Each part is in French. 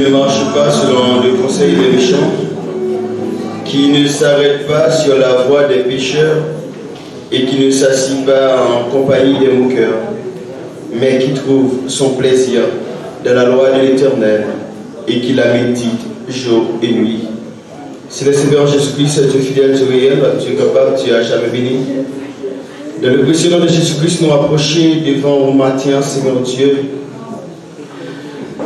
Ne marche pas selon le conseil des méchants, qui ne s'arrête pas sur la voie des pécheurs et qui ne s'assied pas en compagnie des moqueurs, mais qui trouve son plaisir dans la loi de l'Éternel et qui la médite jour et nuit. C'est le Seigneur Jésus-Christ, Dieu fidèle, Dieu réel, Dieu capable, Dieu à jamais béni. Dans le précieux nom de Jésus-Christ, nous approchons devant au matin, Seigneur Dieu,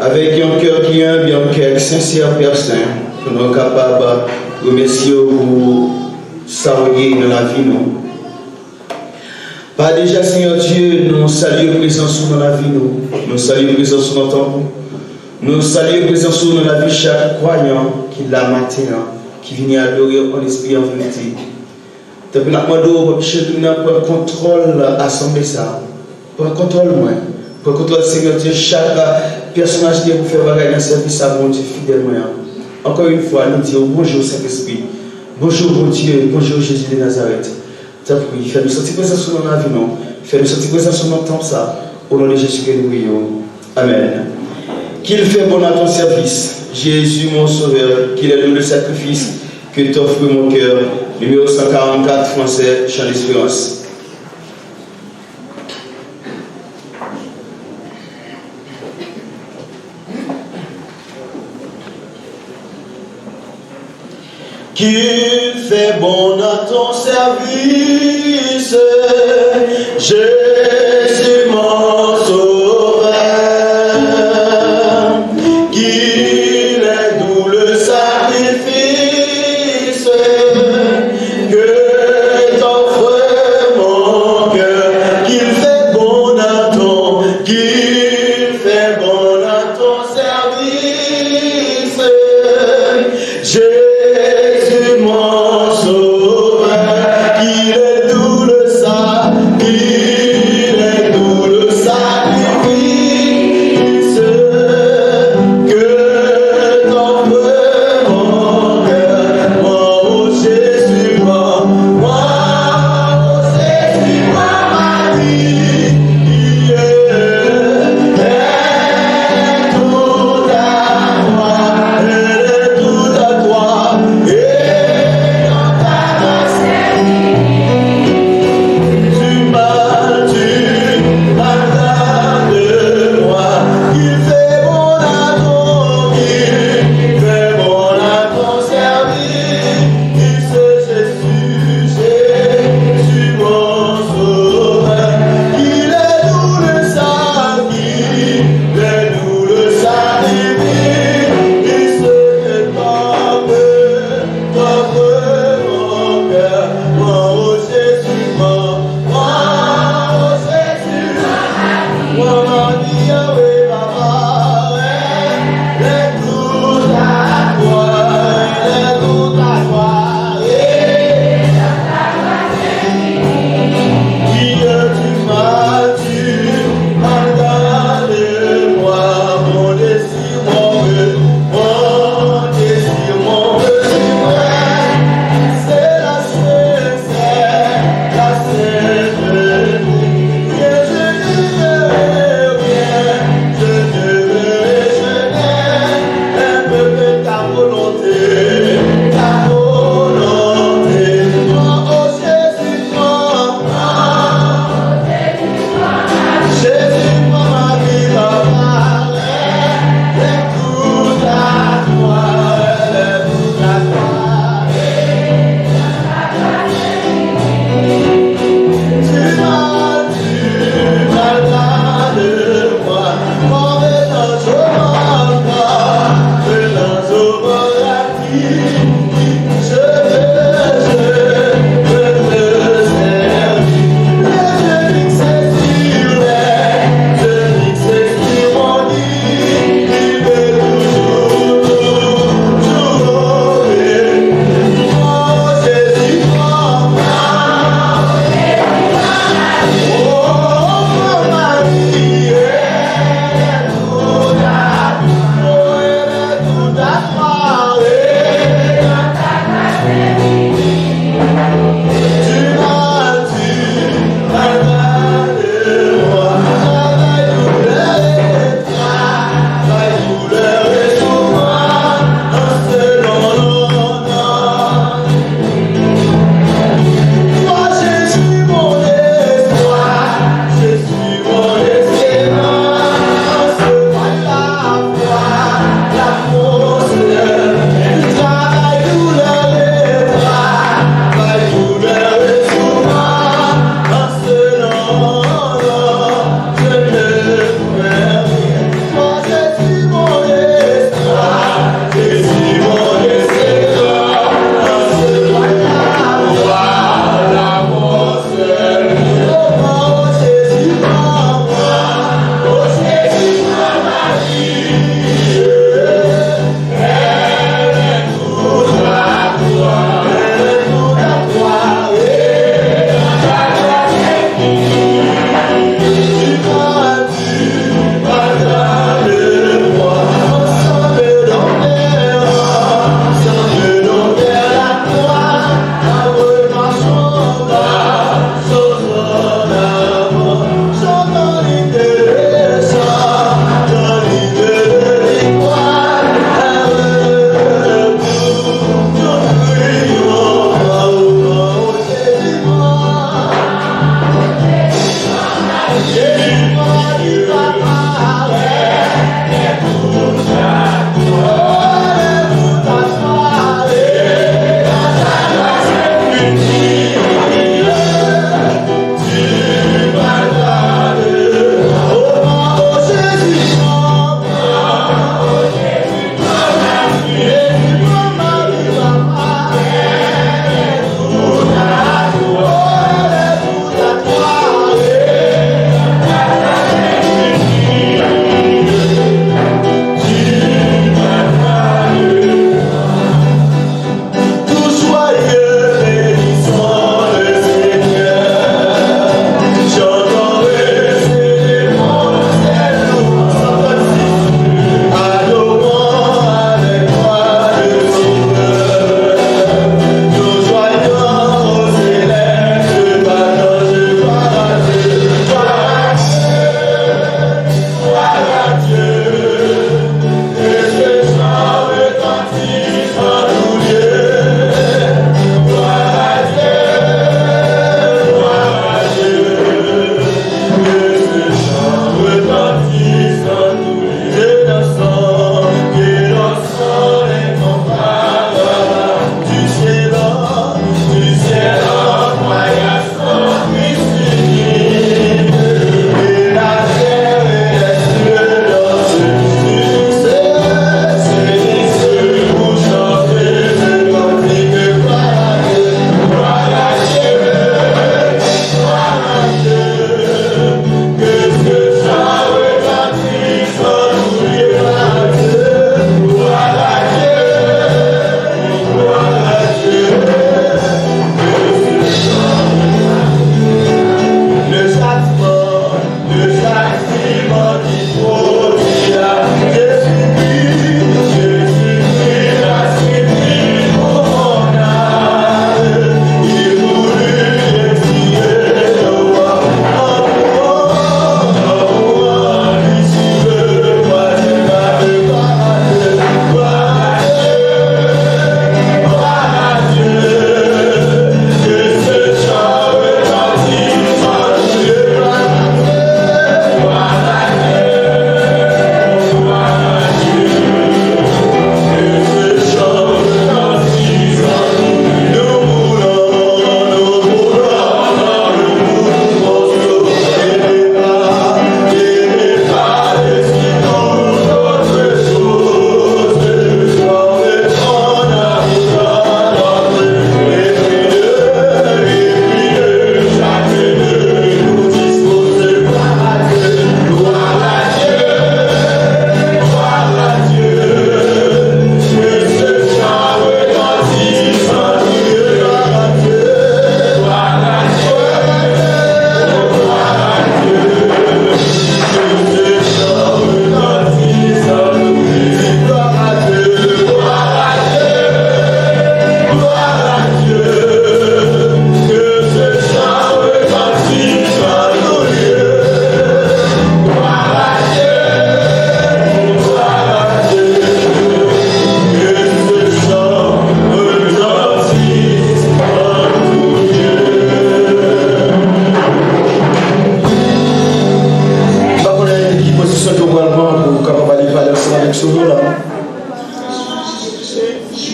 avec un cœur qui est humble et un cœur sincère, Père Saint, pour nous capables de remercier pour s'arroyer dans la vie, nous. Pas déjà, Seigneur Dieu, nous saluons la présence dans la vie, nous saluons la présence dans notre temps, nous saluons la présence dans la vie de chaque croyant qui l'a matin, qui vient adorer en esprit en vérité. Depuis la demande, pour un contrôle assemblée ça, pour un contrôle moins, pour un contrôle Seigneur Dieu, chaque personnage qui vous fait bagaille dans le service à mon Dieu fidèlement. Encore une fois, nous disons bonjour Saint-Esprit, bonjour mon Dieu, bonjour Jésus de Nazareth. Oui, fais-nous sentir présence dans la vie, non? Fais-nous sentir présence dans notre temps, ça. Au nom de Jésus que nous prions. Amen. Qu'il fait bon à ton service, Jésus mon sauveur, qu'il est le sacrifice que t'offre mon cœur. Numéro 144 français, Chant d'Espérance. Qu'il fait bon à ton service, Jésus mon sauveur, qu'il est doux le sacrifice que t'offre mon cœur, qu'il fait bon à ton service, Jésus mon sauveur, qu'il est doux le sacrifice, qu'il est doux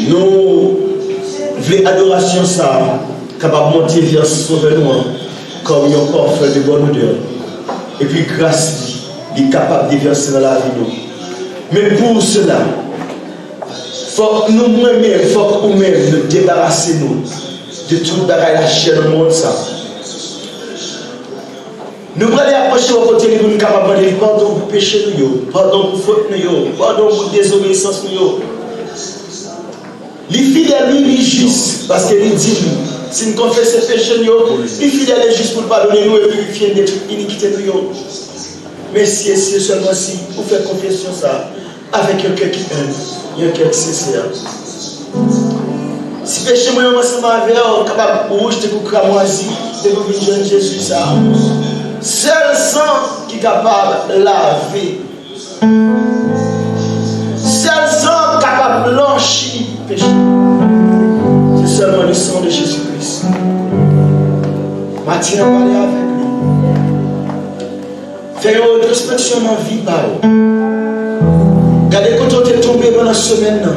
Nous voulons adoration ça, capable de monter vers sauver nous comme un parfum de bonne odeur. Et puis grâce, il est capable de verser dans la vie nous. Mais pour cela, il faut que nous-mêmes, il faut que nous-mêmes nous débarrassions de tout la chair du monde. Ça. Nous allons approcher au côté de nous capables de dire pardon pour péché, pardon pour faute, pardon pour désobéissance. Les fidèles, lui, il est juste parce qu'il dit si nous confessons ces péchés, les fidèles est juste pour pardonner nous et purifier des iniquités. Mais si c'est seulement si vous faites confession ça avec un cœur qui aime, un cœur sincère. Si péché moi ensemble avec vous, capable de rejeter pour cramoisi, de vous venir Jésus ça. Seul sang qui est capable de laver. Seul sang capable de blanchir le péché. C'est seulement le sang de Jésus-Christ. Matthieu parler avec lui. Fais une introspection dans la vie. Regardez quand tu es tombé pendant la semaine.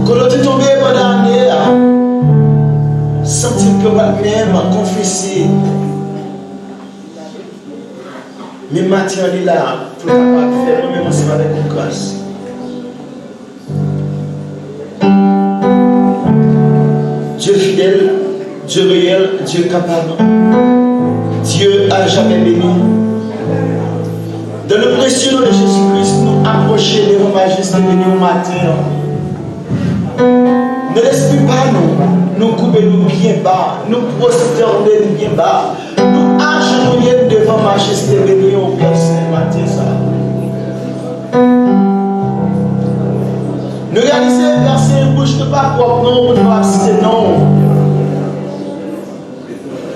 Quand tu es tombé pendant l'année. Sentir que même confesser. Mais Matthieu est là pour faire moi-même ensemble avec une grâce. Dieu fidèle, Dieu réel, Dieu capable. Dieu a jamais béni. Dans le précieux nom de Jésus-Christ, nous approcher de vos majestés bénis au matin. Ne laisse plus pas nous couper nous bien bas, nous prosterner bien bas, nous agenouiller devant majesté bénie au Père Saint-Matin. Nous réaliser verset bouche de pas propre, non, nous abster, non.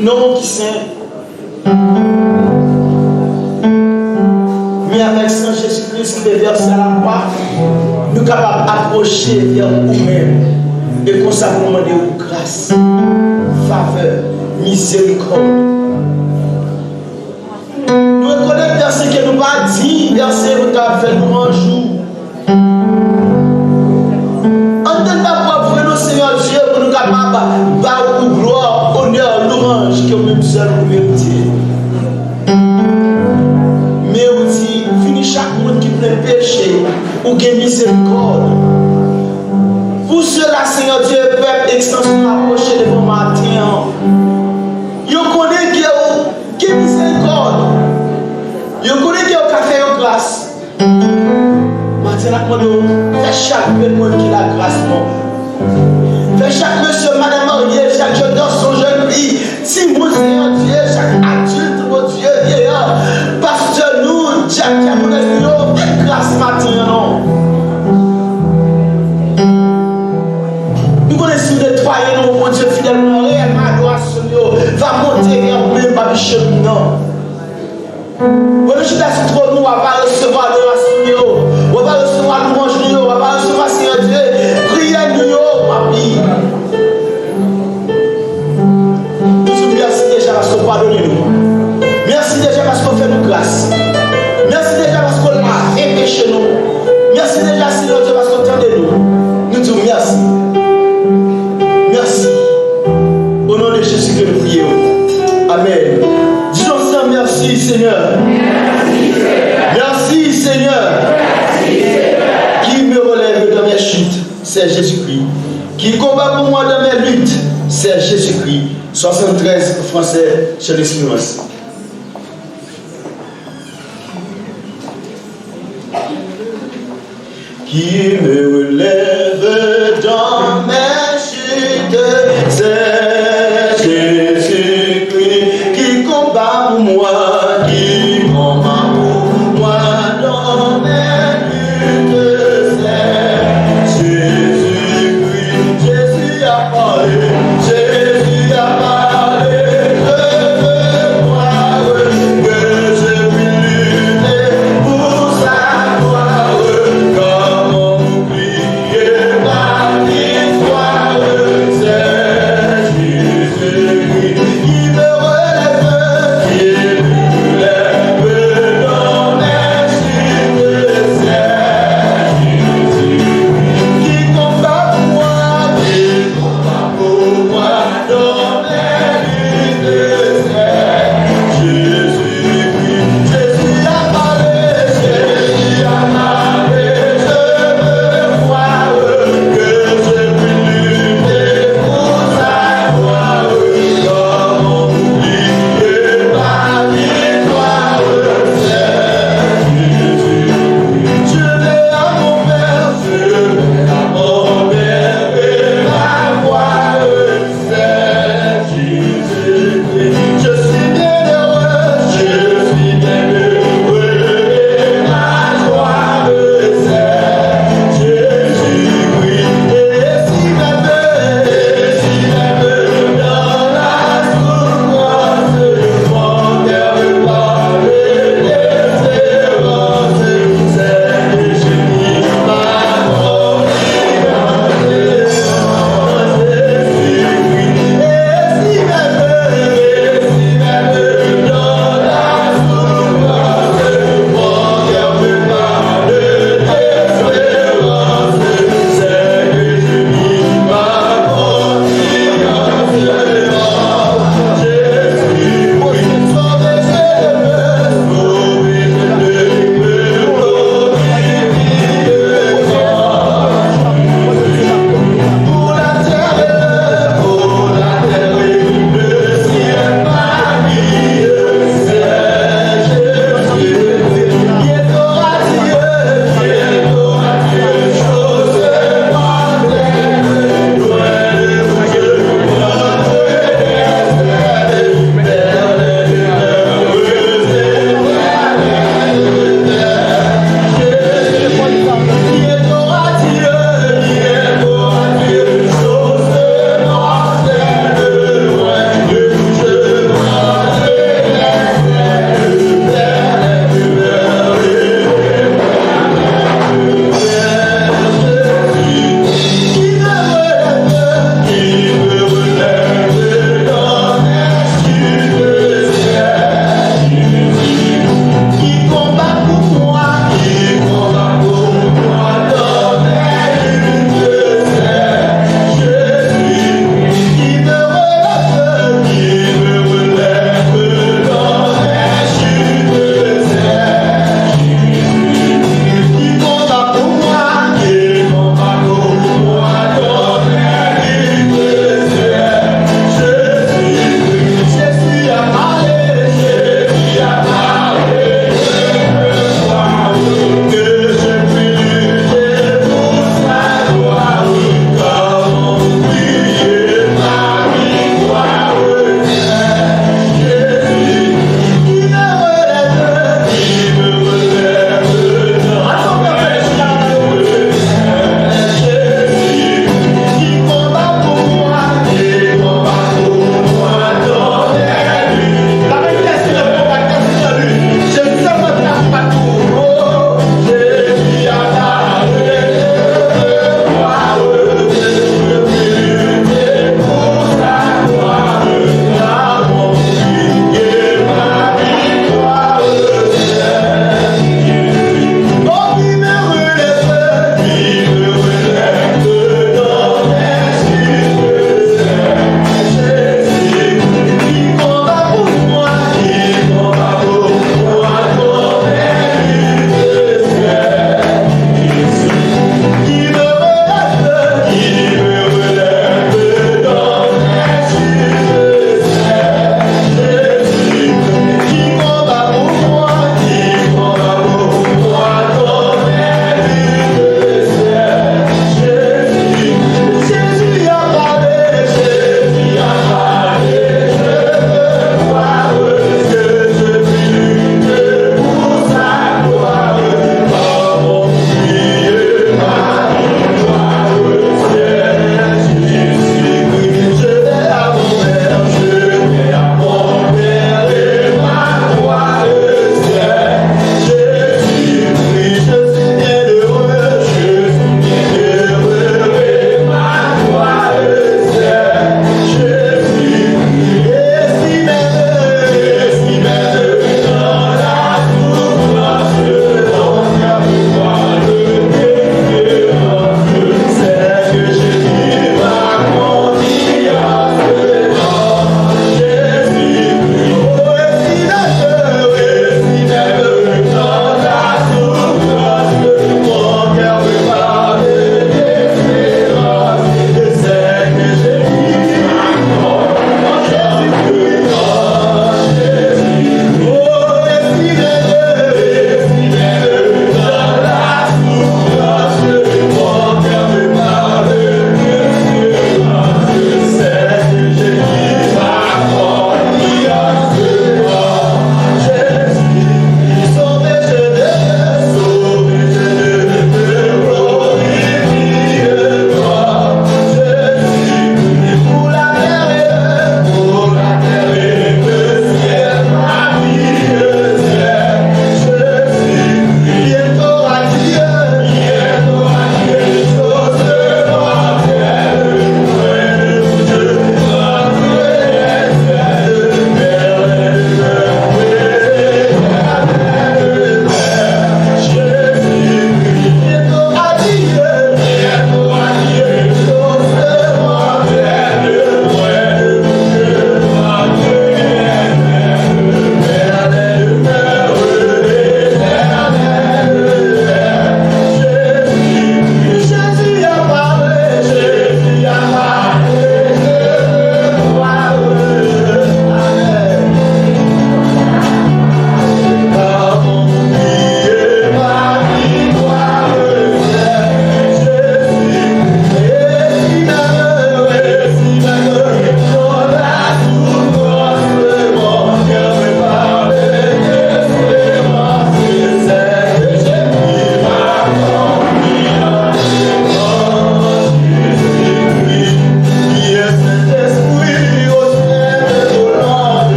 Non qui saint. Mais avec Saint Jésus-Christ qui est versé à la croix, nous sommes capables d'approcher vers nous-mêmes. Et qu'on s'appelle demander grâce, faveur, miséricorde. Nous reconnaissons verset que nous pas dit, verset que nous avons fait nous un jour. En tant que pour nous, Seigneur Dieu, pour nous capables de gloire, honneur, louange, que nous seul pouvons dire. Mais aussi, fini chaque monde qui plein péché, ou qui miséricorde. Pour cela, Seigneur Dieu, peuple extension approché de mon matin. Vous connaissez qu'il y a miséricorde. Vous connaissez qu'il y a café en classe. Maintenant, faites chaque monde qui a la grâce. Faites chaque monsieur, madame, marié, chaque jeune garçon, jeune fille, si vous, Seigneur Dieu, chaque adulte, mon Dieu, vieillard, pasteur, nous, Jack, faites grâce matin. Si vous nettoyez nous, mon Dieu fidèlement, réellement, adoration, va monter vers vous-même par le chemin. Vous ne chutez trop nous, on va recevoir adoration, on va recevoir louange, on va recevoir Seigneur Dieu, prière nous, papi. Nous vous merci déjà parce qu'on pardonne nous. Merci déjà parce qu'on fait nous grâce. Merci déjà parce qu'on a empêché nous. Merci déjà Seigneur Dieu parce qu'on tendait nous. Nous disons merci. Merci. Au nom de Jésus que nous prions. Amen. Disons ça, merci Seigneur. Merci Seigneur. Merci Seigneur. Merci Seigneur. Qui me relève dans mes chutes, c'est Jésus-Christ. Qui combat pour moi dans mes luttes, c'est Jésus-Christ. 73 français chez les Silences. Qui me relève dans mes chutes, c'est Jésus-Christ qui combat pour moi, qui combat pour moi dans mes luttes, c'est Jésus-Christ. Jésus a parlé, Jésus a parlé, je veux croire que je puis lutter pour sa gloire. Comment oublier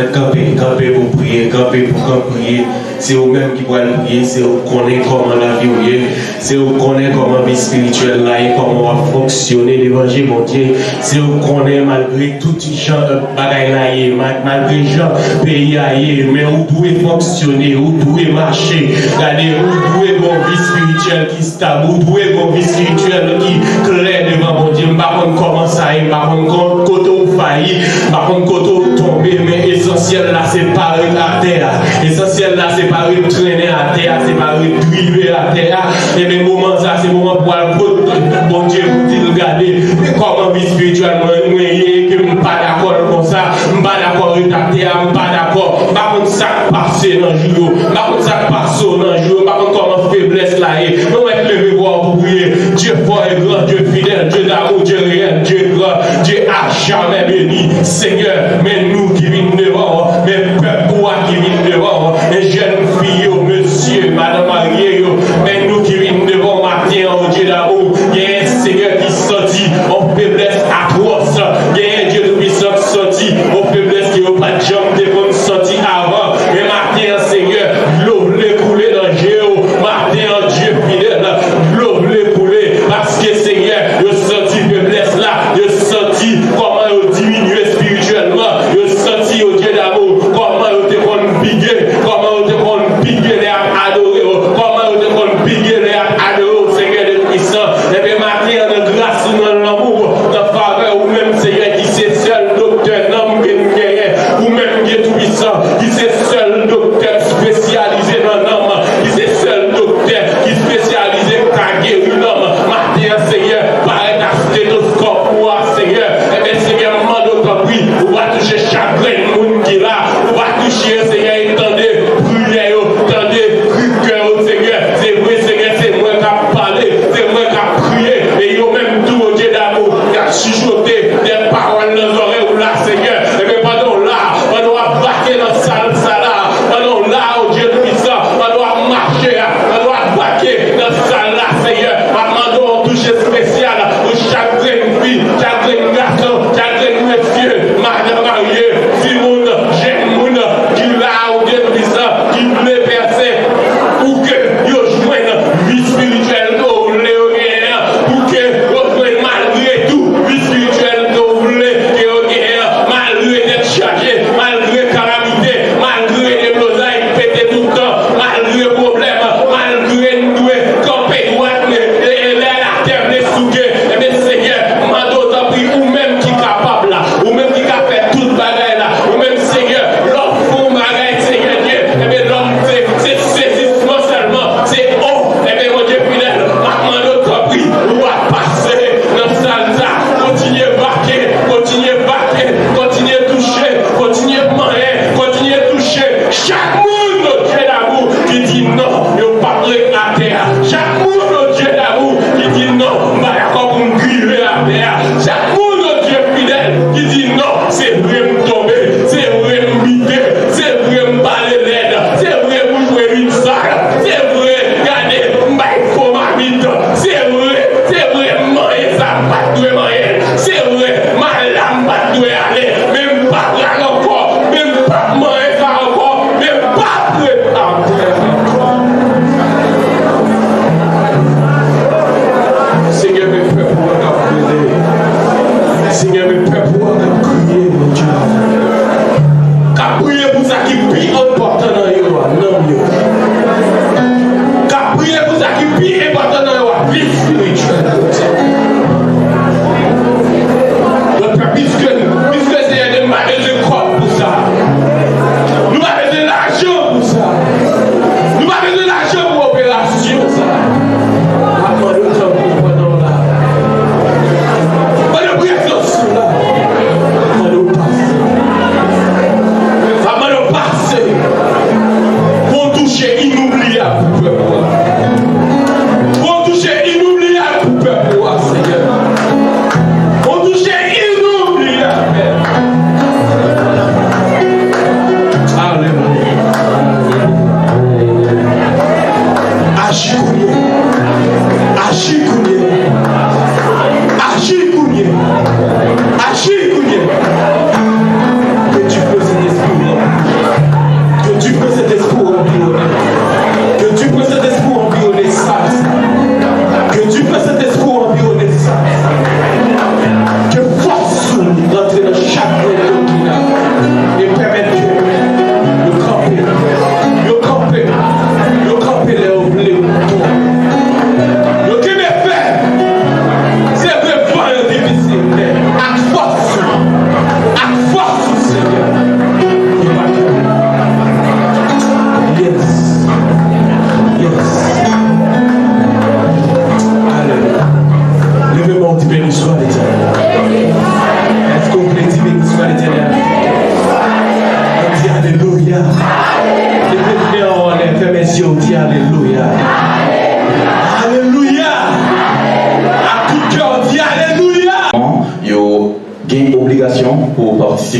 camper pour prier, camper pour prier. C'est eux-mêmes qui vont prier, c'est eux qui connaissent comment la vie est, c'est eux qui connaissent comment la vie spirituelle là et comment va fonctionner l'évangile, mon Dieu. C'est eux qui connaissent malgré tout les gens bagaille là, malgré les gens pays là, mais où doit fonctionner, où doit marcher, regardez, où doit mon vie spirituelle qui stable, où doit mon vie spirituelle qui claire devant mon Dieu. Par contre, comment ça est, par contre, côté où failli, par contre, côté où tomber, mais essentiel là, c'est pas la terre. Essentiel là, c'est pas traîner à terre, c'est pas driver à terre. Et mes moments ça, c'est moment pour bon Dieu, vous regarder comment vie spirituellement, que je ne suis pas d'accord comme ça, je ne suis pas d'accord avec la terre, je ne suis pas d'accord. Par contre, ça passe dans le jour, par contre, ça passe dans le jour, par contre, comment faiblesse là est. Nous mettons le voir pour prier. Dieu fort et grand, Dieu fidèle, Dieu d'amour, Dieu réel, Dieu grand, Dieu à jamais béni. Seigneur, mais nous qui vîmes devant, mais peuple toi qui vîmes devant, les jeunes filles, monsieur, madame Marie, mais nous qui vîmes devant matin, oh Dieu d'amour, il y a un Seigneur qui sortit en faiblesse atroce, il y a un Dieu de puissance qui sortit en faiblesse qui n'a pas de jambes de bonne sortie avant, mais matin, Seigneur, l'eau voulait couler dans le géo, matin, Dieu fidèle, l'eau voulait couler, parce que Seigneur, il a sorti faiblesse là, il a sorti comment il a diminué spirituellement, il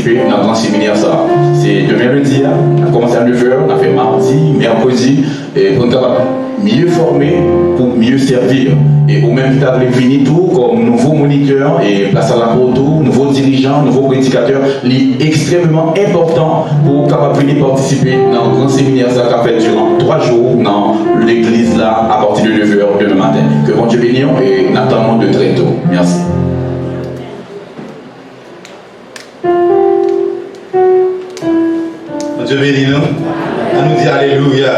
participer dans le grand séminaire. C'est demain lundi, on a commencé à 9h, on a fait mardi, mercredi, pour nous mieux former, pour mieux servir. Et au même temps, on finit tout comme nouveau moniteur et place à la photo, nouveaux dirigeants, nouveaux prédicateurs, c'est extrêmement important pour capable participer dans le grand séminaire qui a fait durant 3 jours dans l'église là à partir de 9h demain matin. Que bon Dieu bénisse et n'attendons de très tôt. Merci. Bon Dieu bénisse nous. On nous dit Alléluia.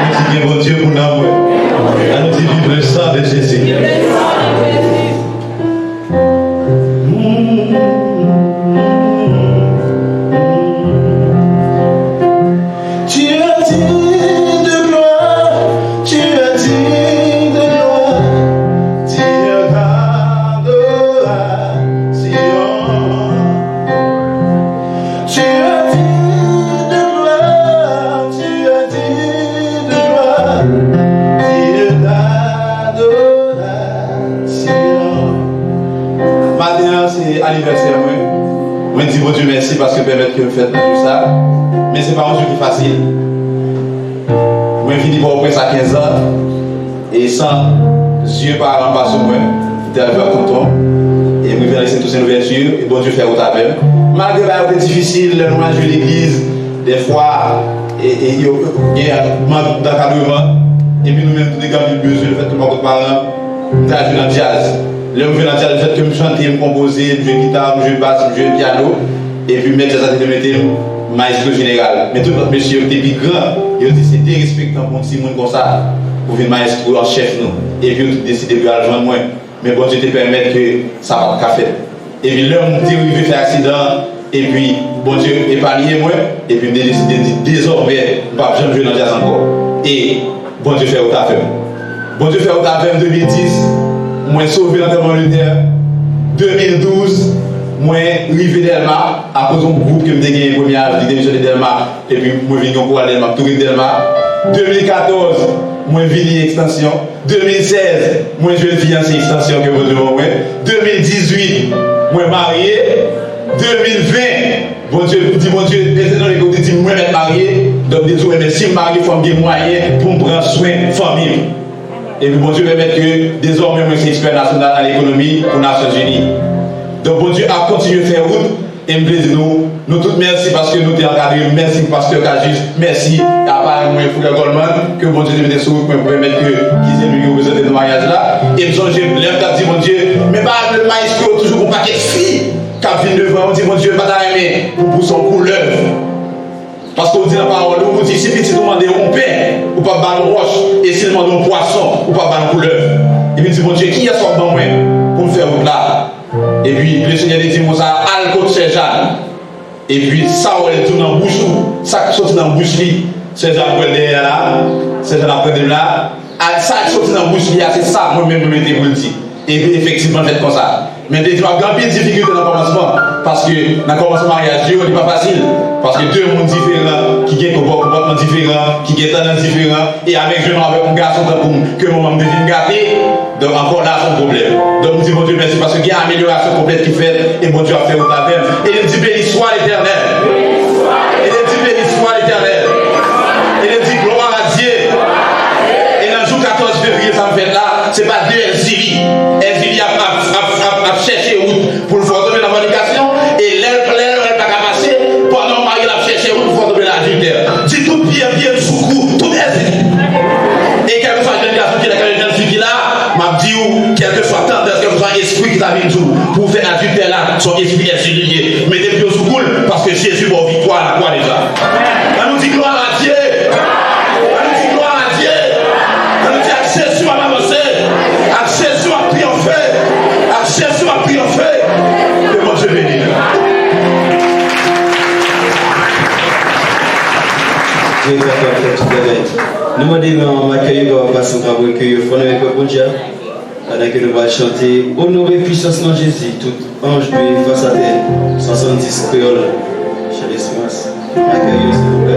On nous dit bon Dieu pour nous. On nous dit vive le sang de Jésus. Anniversaire, moi je dis bon Dieu merci parce que permettre que vous faites tout ça, mais c'est pas un jeu qui est facile. Moi je finis par après ça 15 ans et sans Dieu par en bas sur moi, j'étais arrivé à content et je vais laisser toutes ces ouvertures et bon Dieu fait autre avec. Malgré que c'est difficile, le moi je vais l'église, des fois, il y a un manque d'encadrement et puis nous-mêmes tous les gars qui besoin, le fait que mon parents, nous avons joué dans le jazz. Là, je vais dire le fait que je chante, je compose, je joue guitare, je joue basse, je joue piano, et puis mettre ça de mettre maestro général. Mais tout notre monsieur était plus grand, il dit c'est dérespectant pour si monde comme ça, pour venir maestro en chef nous. Et puis il décidé de rejoindre moi. Mais bon Dieu te permet que ça va pas faire. Et puis là, on dit il veut faire accident, et puis bon Dieu épargné moi, et puis il a décidé de dire désormais, je ne vais pas jouer dans le jazz encore. Et bon Dieu fait autre affaire. Bon Dieu fait autre affaire en 2010. Moi sauvé dans le terre 2012, moi arrivé Delma à cause d'un groupe qui me dégagé première démission de Delma et puis moi venu pour aller Delma, tourner Delma. 2014, moi venu extension. 2016, moi je fiancé extension que vous devez. 2018, moi marié. 2020, bon Dieu dit mon Dieu, dans les côtés dit moi être marié, donc désolé mais si marié faut me moyen pour me prendre soin de famille. Et puis bon Dieu permet que désormais moi je suis expert national à l'économie pour les Nations Unies. Donc bon Dieu a continué à faire route et me plaisir nous tous merci parce que nous t'es encadré, merci pasteur Kajus, merci à part moi Foucault Goldman que bon Dieu te mette sur route pour permettre que qu'ils aient nous représenter le mariage là. Et me songe l'aime qu'a dit mon Dieu, mais pas le maestro toujours un paquet de filles qui viennent devant, on dit mon Dieu pas d'aimer pour son couleur. Parce qu'on dit la parole, on dit si petit demande un pain, ou pas ballon roche, et si demande un poisson, ou pas ballon couleur. Et puis dit mon Dieu, qui a sorti dans moi pour me faire route là? Et puis le Seigneur dit moi ça, al côté Saint-Jean. Et puis ça, on est tout dans la bouche, ça qui sort dans la bouche, Saint-Jean prend derrière là, Saint-Jean prend derrière là, ça qui sort dans la bouche, c'est ça, moi-même, je m'étais pour le dire. Et puis effectivement, fait comme ça. Mais il y a une grande difficulté dans le commencement. Parce que dans le commencement mariage, ce n'est pas facile. Parce que deux mondes différents, qui ont un comportement différent, qui ont un talent différent, et avec un garçon que mon maman devine gâter, donc encore là, c'est un problème. Donc, on dit, mon Dieu, merci, parce qu'il y a une amélioration complète qui fait, et mon Dieu a fait au travers. Et il dit, béni soit l'Éternel. Et il dit, béni soit l'Éternel. Et il dit, gloire à Dieu. Et dans le jour 14 février, ça me fait là, ce n'est pas deux Elzili. Elzili a cherché route pour le faire tomber dans la fornication, et l'air n'est pas capacité, pendant Marie a cherché route pour faire tomber dans l'adultère. Dis tout bien sous cou, tout Elzili. Et quel que soit le garçon qui est là, jeune fille qui est là, m'a dit quel que soit tendance, quel que soit esprit qui t'a mis pour faire l'adultère là, son esprit est lié. Mettez plus sous coule parce que Jésus va victoire à la croix déjà. On nous dit gloire à Dieu. On nous dit gloire à Dieu. On nous dit à Jésus à avancer. À Jésus à triompher. À Jésus à triompher. Que mon Dieu bénisse. Dieu est capable de faire tout le nous demandons d'accueillir pour passer au travail que nous faisons avec le bon Dieu. Pendant que nous allons chanter Honoré puissance dans Jésus, tout ange de face à terre, 70 créoles. Chez les semences. Accueillez s'il vous plaît.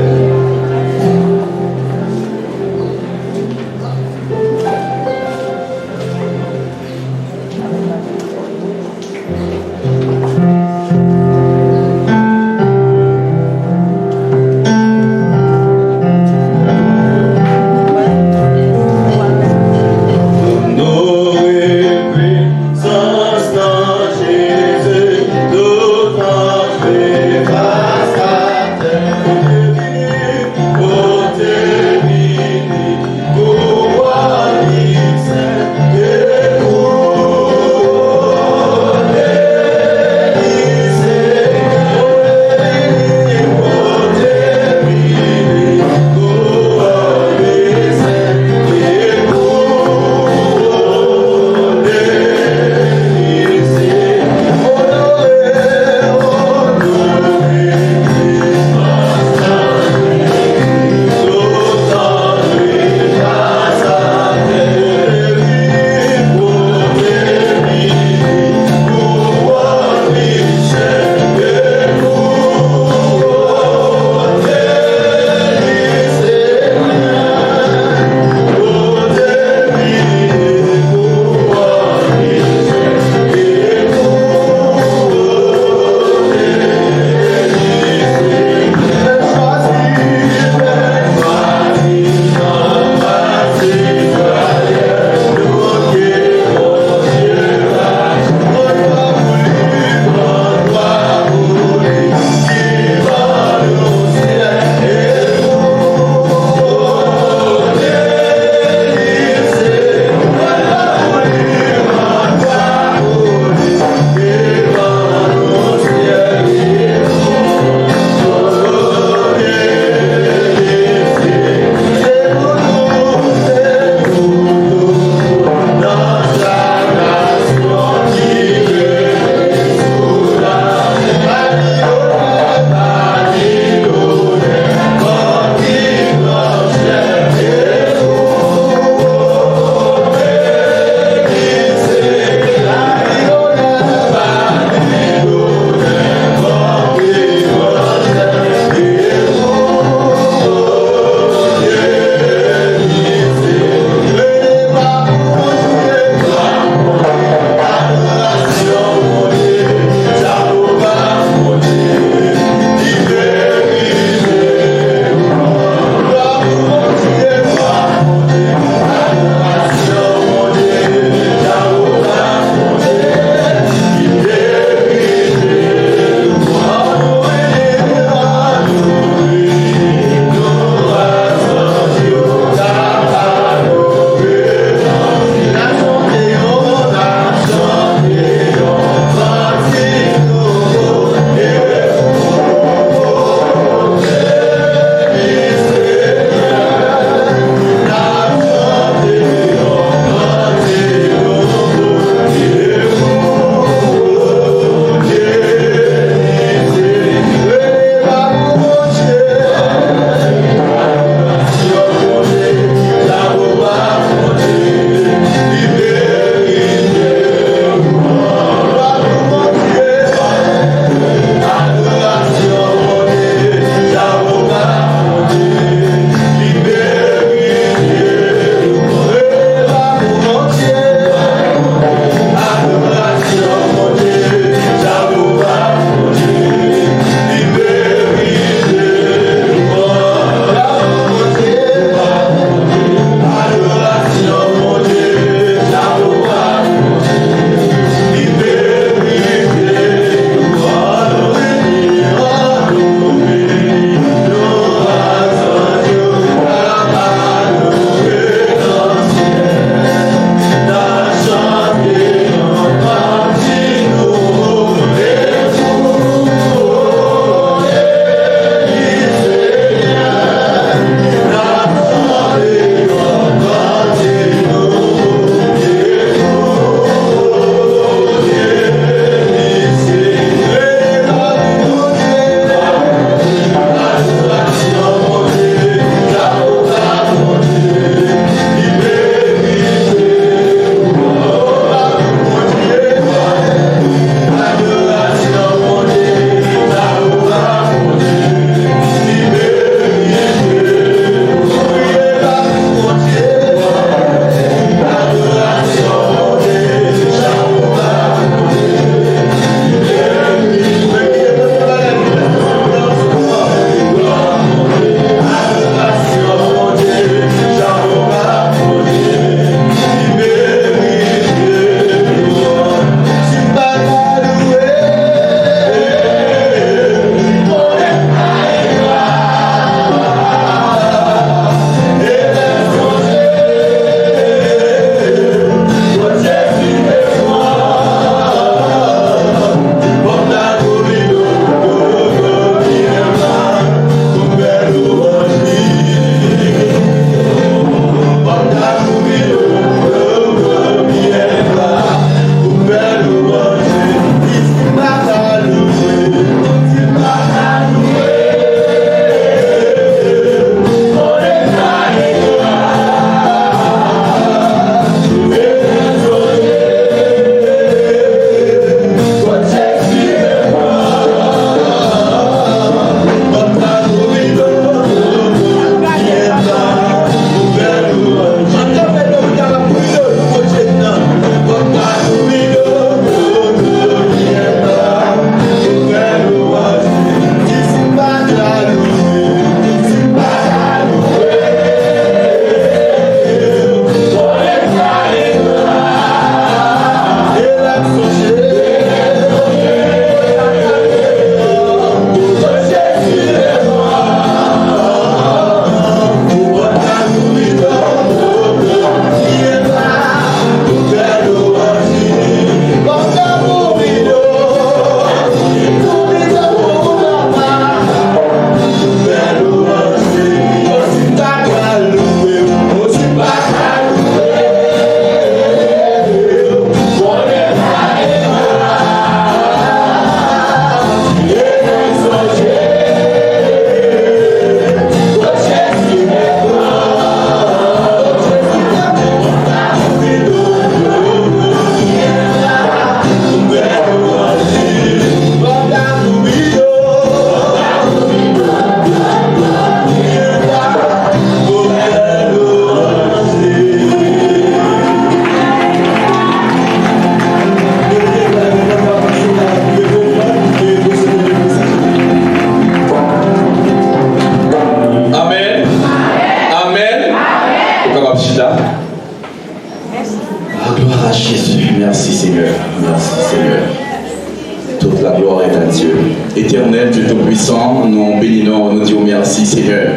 Tout-Puissant, nous bénissons, nous disons merci Seigneur.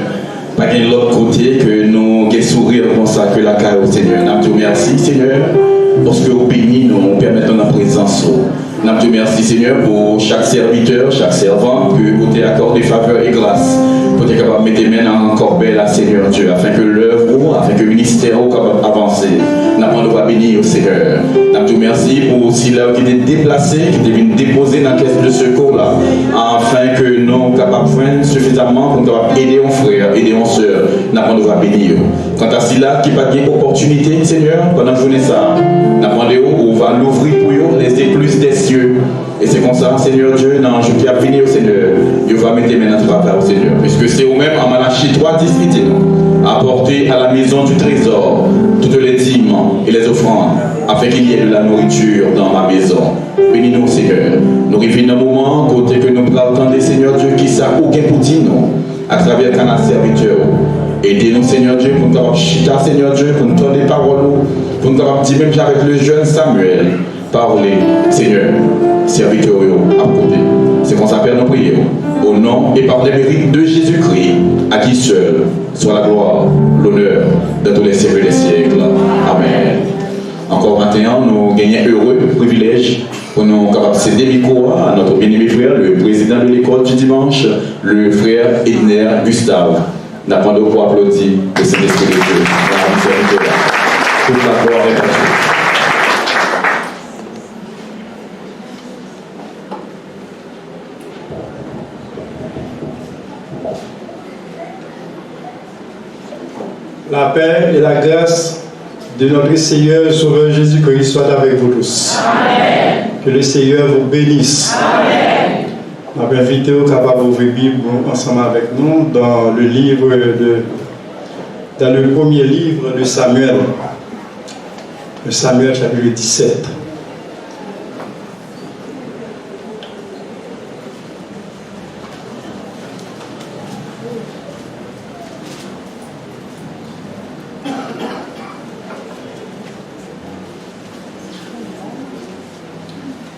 Pas de l'autre côté que nous avons sourire comme ça que la carrière au Seigneur. Nous disons merci Seigneur, parce que vous bénissez, nous permettons la présence. Nous disons merci Seigneur pour chaque serviteur, chaque servant, que vous avez accordé faveur et grâce. Pour être capable de mettre les mains en corbeille à Seigneur Dieu, afin que l'œuvre, afin que le ministère soit capable d'avancer. Nous avons béni au Seigneur. Nous disons merci pour aussi là qui est déplacé, qui est venu déposer dans la caisse de secours là, afin que nous soyons capables de joindre suffisamment pour nous aider nos frères, aider nos soeurs. Nous avons béni. Quant à cela qui n'a pas d'opportunité, Seigneur, pendant la journée ça, nous avons on va l'ouvrir pour eux, laisser plus des cieux. Et c'est comme ça, Seigneur Dieu, dans le jour qui a fini au Seigneur, Dieu va mettre maintenant de travail au Seigneur. Puisque c'est vous-même en Malachie 3, 18, apporter à la maison du trésor toutes les dîmes et les offrandes, afin qu'il y ait de la nourriture dans ma maison. Bénis-nous, Seigneur. Nous revenons dans un moment, côté que nous attendons, Seigneur Dieu, qui sait aucun pour dire nous, à travers canal serviteur. Aidez-nous, Seigneur Dieu, pour nous avoir chita, Seigneur Dieu, pour nous donner des paroles, pour nous avoir dit, même avec le jeune Samuel, parler, Seigneur, serviteur à côté. C'est qu'on s'appelle nos prières. Au nom et par les mérites de Jésus-Christ, à qui seul soit la gloire, l'honneur de tous les siècles des siècles. Amen. Encore maintenant, nous gagnons heureux privilège pour nous capables de céder micro à notre bien-aimé frère, le président de l'école du dimanche, le frère Edner Gustave. Nous avons pour applaudir le Saint-Esprit de Dieu. Toute la gloire est à Dieu. La paix et la grâce de notre Seigneur Sauveur Jésus-Christ soient avec vous tous. Amen. Que le Seigneur vous bénisse. Amen. On va inviter au capable d'ouvrir la Bible ensemble avec nous dans le premier livre de Samuel. Le Samuel chapitre 17.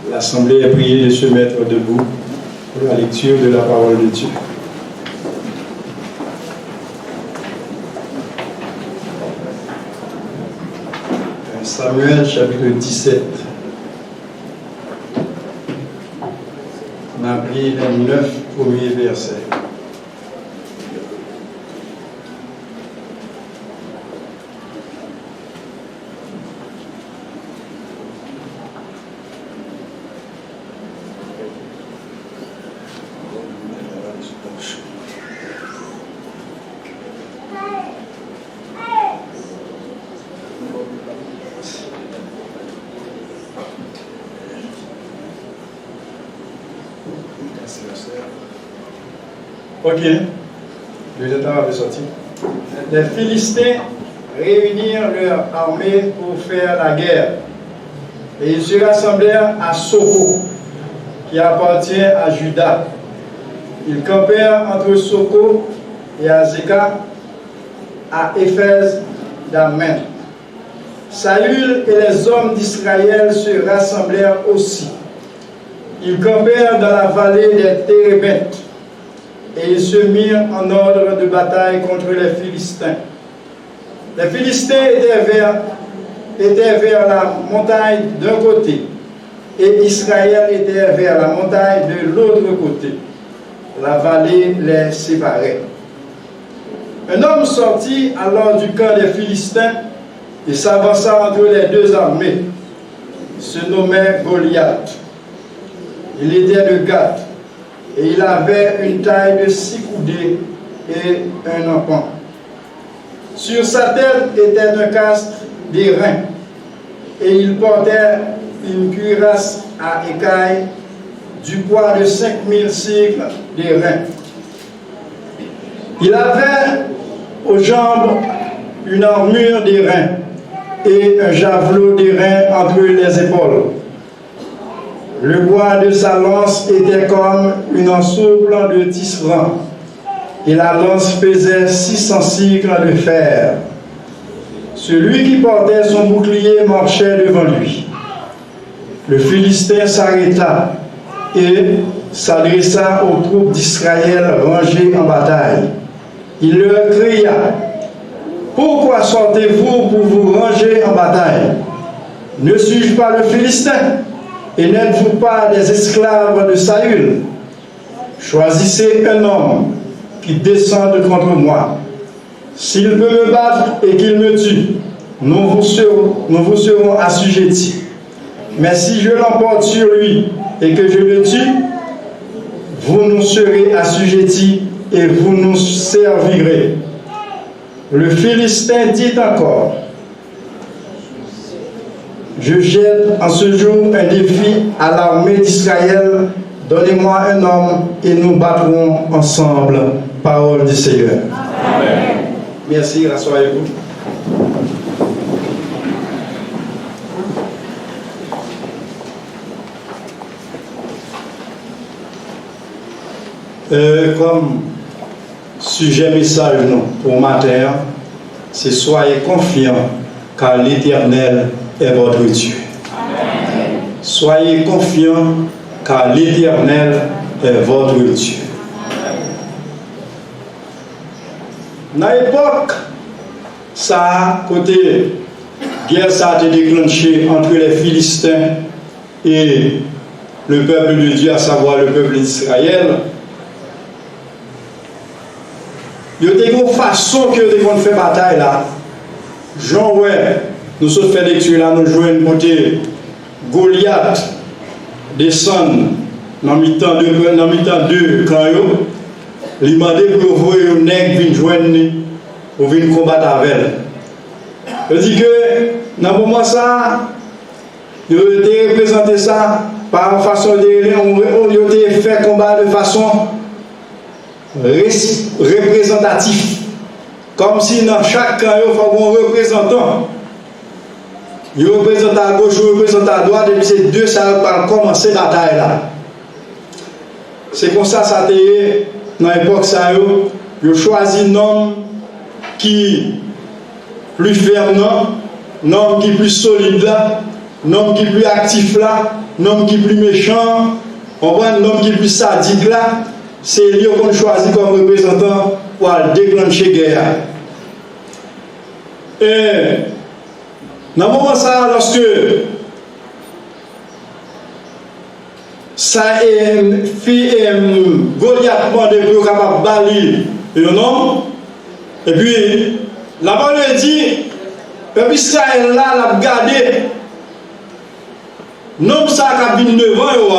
L'Assemblée est priée de se mettre debout pour la lecture de la parole de Dieu. Samuel chapitre 17. On a pris les 9 premiers versets. Ok, le temps avait sorti. Les Philistins réunirent leur armée pour faire la guerre. Et ils se rassemblèrent à Soko, qui appartient à Juda. Ils campèrent entre Soko et Azeka, à Éphèse d'Amen. Saül et les hommes d'Israël se rassemblèrent aussi. Ils campèrent dans la vallée des Térébintes. Et ils se mirent en ordre de bataille contre les Philistins. Les Philistins étaient vers la montagne d'un côté, et Israël était vers la montagne de l'autre côté. La vallée les séparait. Un homme sortit alors du camp des Philistins et s'avança entre les deux armées. Il se nommait Goliath. Il était de Gath. Et il avait une taille de 6 coudées et un empan. Sur sa tête était un casque d'airain, et il portait une cuirasse à écailles du poids de 5000 cycles d'airain. Il avait aux jambes une armure d'airain et un javelot d'airain entre les épaules. Le bois de sa lance était comme une ensouple de tisserand, et la lance pesait 600 cycles de fer. Celui qui portait son bouclier marchait devant lui. Le Philistin s'arrêta et, s'adressa aux troupes d'Israël rangées en bataille. Il leur cria: pourquoi sortez-vous pour vous ranger en bataille? Ne suis-je pas le Philistin? Et n'êtes-vous pas des esclaves de Saül? Choisissez un homme qui descende contre moi. S'il peut me battre et qu'il me tue, nous vous serons assujettis. Mais si je l'emporte sur lui et que je le tue, vous nous serez assujettis et vous nous servirez. Le Philistin dit encore: je jette en ce jour un défi à l'armée d'Israël. Donnez-moi un homme et nous battrons ensemble. Parole du Seigneur. Amen. Merci, rassurez-vous. Comme sujet message pour matin, c'est soyez confiants car l'Éternel est votre Dieu. Amen. Soyez confiants car l'Éternel est votre Dieu. Dans l'époque, ça, côté guerre, ça a été déclenché entre les Philistins et le peuple de Dieu, à savoir le peuple d'Israël. Il y a une façon que vous fait bataille là. Jean, ouais, nous sommes fait lecture là, nous jouons une côté Goliath descend dans le mi-temps de camp. Il m'a demandé pour vous un nègre venir joindre pour venir combattre avec elle. Je dis que dans le moment ça, il a été représenté ça par façon de il a été fait combat de façon représentative. Comme si dans chaque camp, il faut un représentant. Il représente à gauche, il représente à droite, et puis ces deux, ça va commencer la bataille là. C'est comme ça, ça a été. Dans l'époque, ça a choisi un homme qui est plus ferme, un homme qui est plus solide là, un homme qui est plus actif là, un homme qui est plus méchant, un homme qui est plus sadique là. C'est lui qu'on choisit comme représentant pour déclencher la guerre. Et dans le moment ça, lorsque ça Goliath demandé pour capable balayer un homme, et puis la parole dit, le peuple Israël là l'a gardé, l'homme ça qui vient devant eux,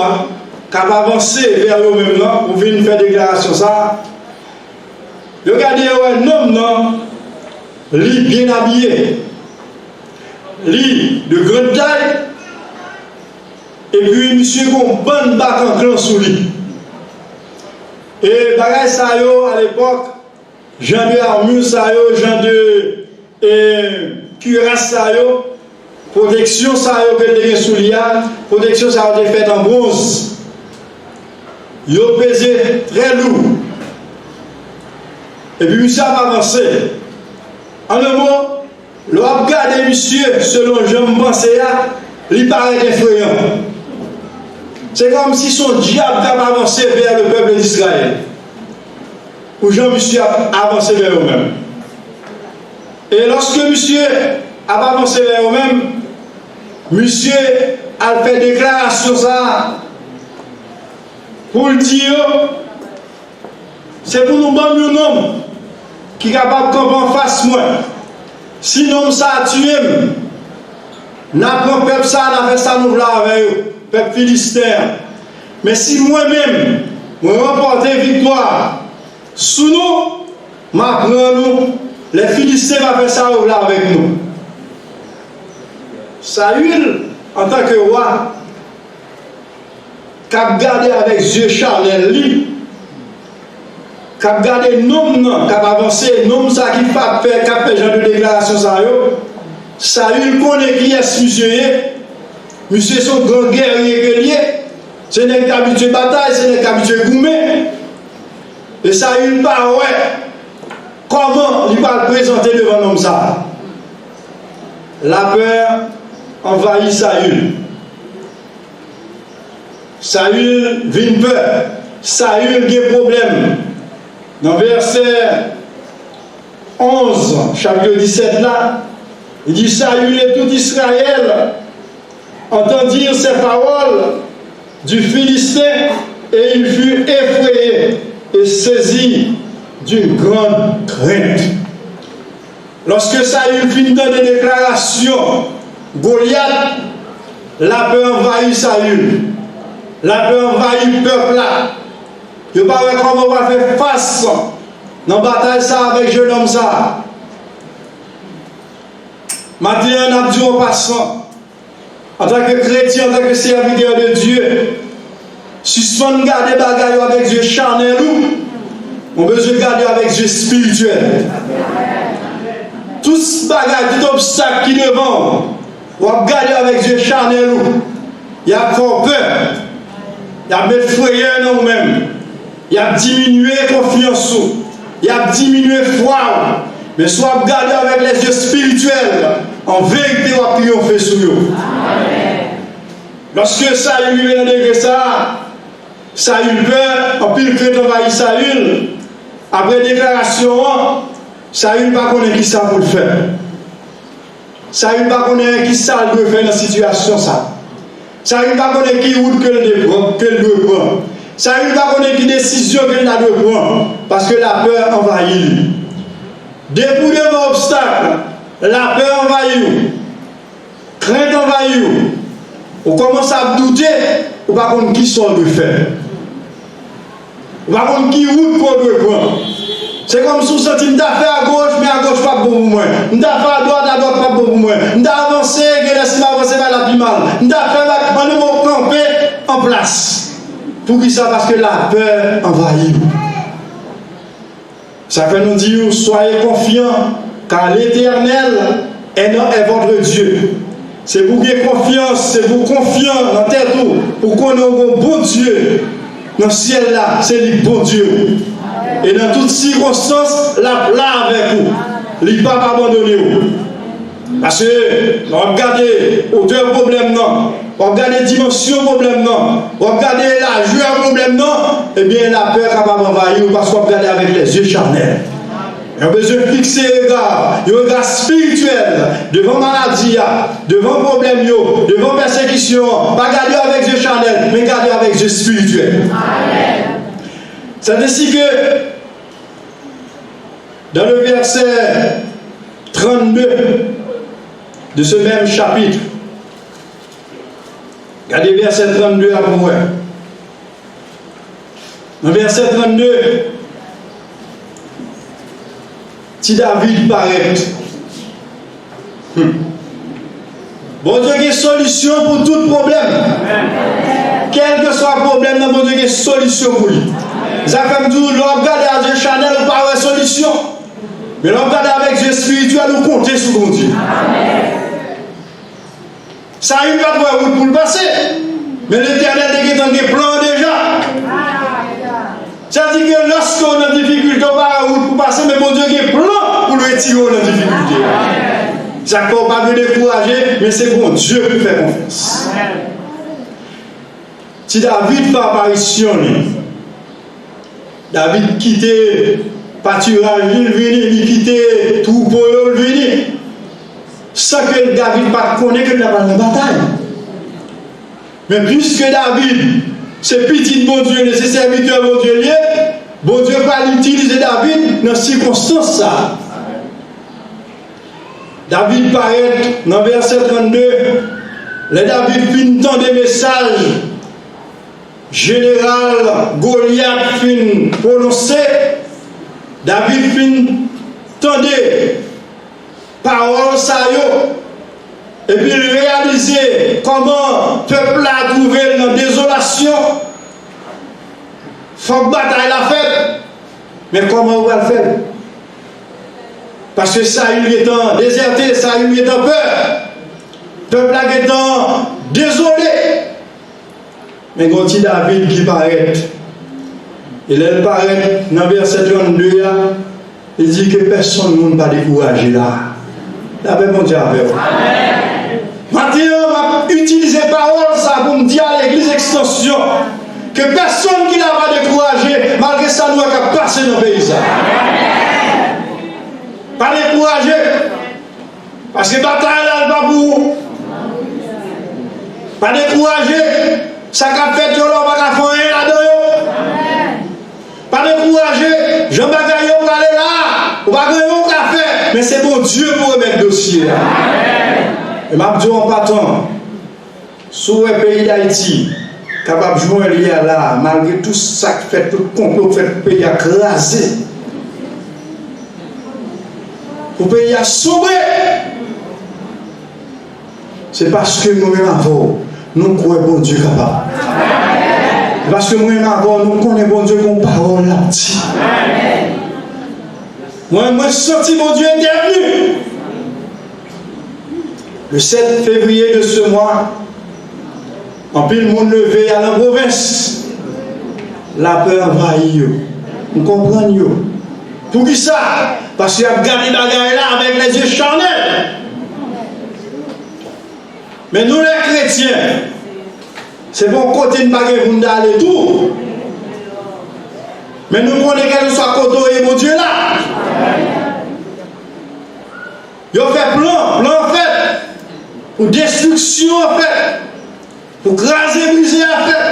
qui a avancé vers eux-mêmes là, pour venir faire déclaration ça. Regardez un homme là, lui bien habillé, lui de grande taille. Et puis, monsieur, qu'on bonne bac en clan sous lui. Et bagay ça yo, à l'époque, genre de armure ça yo, genre de cuirasse ça yo, protection ça yo, que te sous lui, protection ça a été faite en bronze. Yo pesé très lourd. Et puis, monsieur a avancé. En un mot, l'on a regardé monsieur, selon Jean Bansea, il paraît effrayant. C'est comme si son diable avait avancé vers le peuple d'Israël. Ou Jean-Monsieur a avancé vers eux-mêmes. Et lorsque monsieur a avancé vers eux-mêmes, monsieur a fait déclaration ça pour le dire, c'est pour nous donner un homme qui est capable de camper en face moi. Si l'homme ça a tué, n'a pas peuple ça, n'a fait ça nous là avec eux. Peuple philistin. Mais si moi-même, je remporte victoire sous nous, m'apprends nous, les Philistins vont faire ça avec nous. Saül, en tant que roi, qui a gardé avec yeux charnels, qui a gardé nom, qui a avancé, nom ça qui fait, qui a fait genre de déclaration, Saül connaît qui est ce monsieur. Monsieur son grand guerrier guerrier, ce n'est qu'habitué bataille, ce n'est qu'habitué gourmet. Et ça a une part, ouais. Comment il va le présenter devant l'homme ça? La peur envahit Saül. Saül vient peur. Saül a des problèmes. Dans verset 11, chapitre 17 là, il dit Saül et tout Israël entendirent ces paroles du Philistin et il fut effrayé et saisi d'une grande crainte. Lorsque Saül fit dans des déclarations, Goliath, la peur envahit Saül. La peur envahit le peuple là. Je ne sais pas comment on va faire face dans la bataille ça avec jeune homme ça. Maintenant, on a dit en passant, en tant que chrétien, en tant que serviteur de Dieu, suspendre garder bagaille avec Dieu charnel ou on besoin de garder avec Dieu spirituel. Tout ce bagage, tout obstacle qui devant, on va garder avec Dieu charnel ou il y a encore peur, il y a mettre frayeur dans nous-mêmes, il y a diminué confiance, il y a diminué foi. Mais soit garder avec les yeux spirituels, en vérité, on va triompher sur eux. Lorsque Saül lui a dit ça, Saül peur, en pile que envahit Saül, après déclaration, Saül ne connaît pas qui ça pour le faire. Saül ne connaît pas qui ça doit faire dans la situation. Saül ne connaît pas qui route que le doit prendre. Saül ne connaît pas qui décision que le doit prendre. Parce que la peur envahit. Dépouiller vos obstacles, la peur envahit, crainte envahit, on commence à douter, on ne sait pas qui sont de faire. On ne sait pas qui route qu'on doit prendre. C'est comme si on sentit que à gauche, mais à gauche pas bon pour moi. On a fait à droite pas bon pour moi. On a avancé, que laisse avancer vers la plus mal. On a fait on camper en place. Pour qui ça? Parce que la peur envahit. Ça fait nous dire, soyez confiants, car l'Éternel est votre Dieu. C'est pour qu'il y ait confiance, c'est pour confiant dans tête pour qu'on ait un bon Dieu. Dans le ciel là, c'est le bon Dieu. Et dans toutes circonstances, là avec vous. Il ne va pas abandonner vous. Parce que, on regarde hauteur problème non, on regarde dimension problème non, on regarde la joie problème non, eh bien la peur est capable d'envahir parce qu'on regarde avec les yeux charnels. Il y a besoin de fixer le regard spirituel devant maladie, devant problème, devant persécution. Pas garder avec les yeux charnels, mais garder avec les yeux spirituels. C'est ainsi que dans le verset 32 de ce même chapitre, regardez verset 32 à vous. Dans verset 32, si David paraît, bon Dieu, il y a une solution pour tout problème. Quel que soit le problème, bon Dieu, il y a une solution pour lui. Ça comme tout, l'on regarde à Dieu Chanel, on parle de solution. Mais l'on regarde avec Dieu spirituel, on compte sur mon Dieu. Ça a eu pas de route pour le passer. Mais l'Éternel est dans des plans déjà. Ça dit que lorsqu'on a des difficultés, on va route pour passer, mais mon Dieu, il y a un plan pour le retirer dans la difficulté. Ça ne faut pas me décourager, mais c'est bon Dieu qui fait confiance. Si David fait apparition, David quittait pâturage, il venait, il quittait troupeau, il venait. Sans que David ne connaisse que la bataille. Mais puisque David, c'est petit bon Dieu, c'est serviteur bon Dieu, bon Dieu va l'utiliser David dans ces circonstances. David paraît dans verset 32, le David finit tant des messages. Général Goliath fin prononcé, David fin tendait parole ça et puis réaliser comment le peuple a trouvé dans la désolation. Faut que bataille la fête, mais comment on va le faire? Parce que Saül étant déserté, Saül étant peur, le peuple étant désolé. Mais quand il David qui paraît, il paraît dans le verset 32, il dit que personne ne va décourager là. La paix mon Dieu avec vous. Maintenant, utilisé parole ça pour me dire à l'église extension que personne qui n'a pas découragé, malgré ça, nous avons passé dans le pays. Pas découragé. Parce que la bataille là, elle va pour vous. Pas découragé. Ça qu'a fait, on va pas faire rien là-dedans. Pas découragé. Jean Bagaille, on va aller là. On va gagner un café. Mais c'est bon Dieu pour remettre le dossier là. Et m'a dit en partant, sur le pays d'Haïti, capable de jouer un lien là, malgré tout ça qui fait, tout le complot fait, le pays a crasé. Le pays a sombré. C'est parce que nous-mêmes avant, nous croyons bon Dieu capable. C'est parce que nous-mêmes avant, nous connaissons bon Dieu comme parole là. Moi, je senti mon Dieu intervenu. Le 7 février de ce mois, en pile monde levé à la province, la peur envahit. Vous comprenez? Pour qui ça? Parce qu'il y a gardé la bagaille là avec les yeux charnels. Mais nous les chrétiens, c'est bon côté de bagaille pour nous aller tout. Mais nous connaissons quel soit côté et mon Dieu là. Ils ont fait plan fait, pour destruction en fait, pour craser, briser en fait.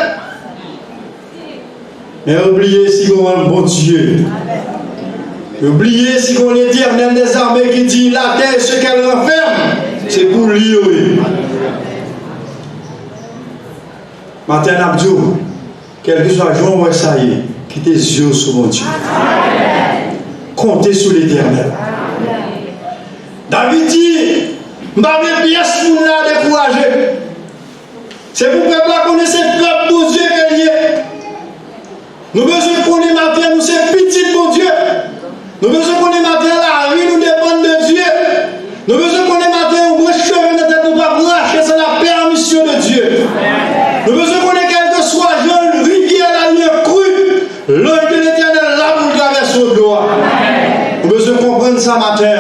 Mais oubliez si on a un bon Dieu. Oubliez si on est l'Éternel des armées qui dit la terre ce qu'elle renferme, c'est pour lui. Oui. Matin Abdou, quel que soit le jour où ça y est, quittez les yeux sur mon Dieu. Comptez sur l'Éternel. David dit, je ne vais pas pièce pour nous décourager. C'est pour que nous connaissions ce peuple pour Dieu qu'il y est. Nous avons besoin de connaître matin, nous sommes petits pour Dieu. Nous avons besoin de connaître matin, la vie nous dépend de Dieu. Nous avons besoin de connaître matin, on doit chemin de tête, nous ne pas lâcher, c'est la permission de Dieu. Nous avons besoin de connaître quel que soit jeune, rivière, la lumière crue, l'œil de l'Éternel, là pour traverser au doigt. Nous avons besoin de comprendre ça matin.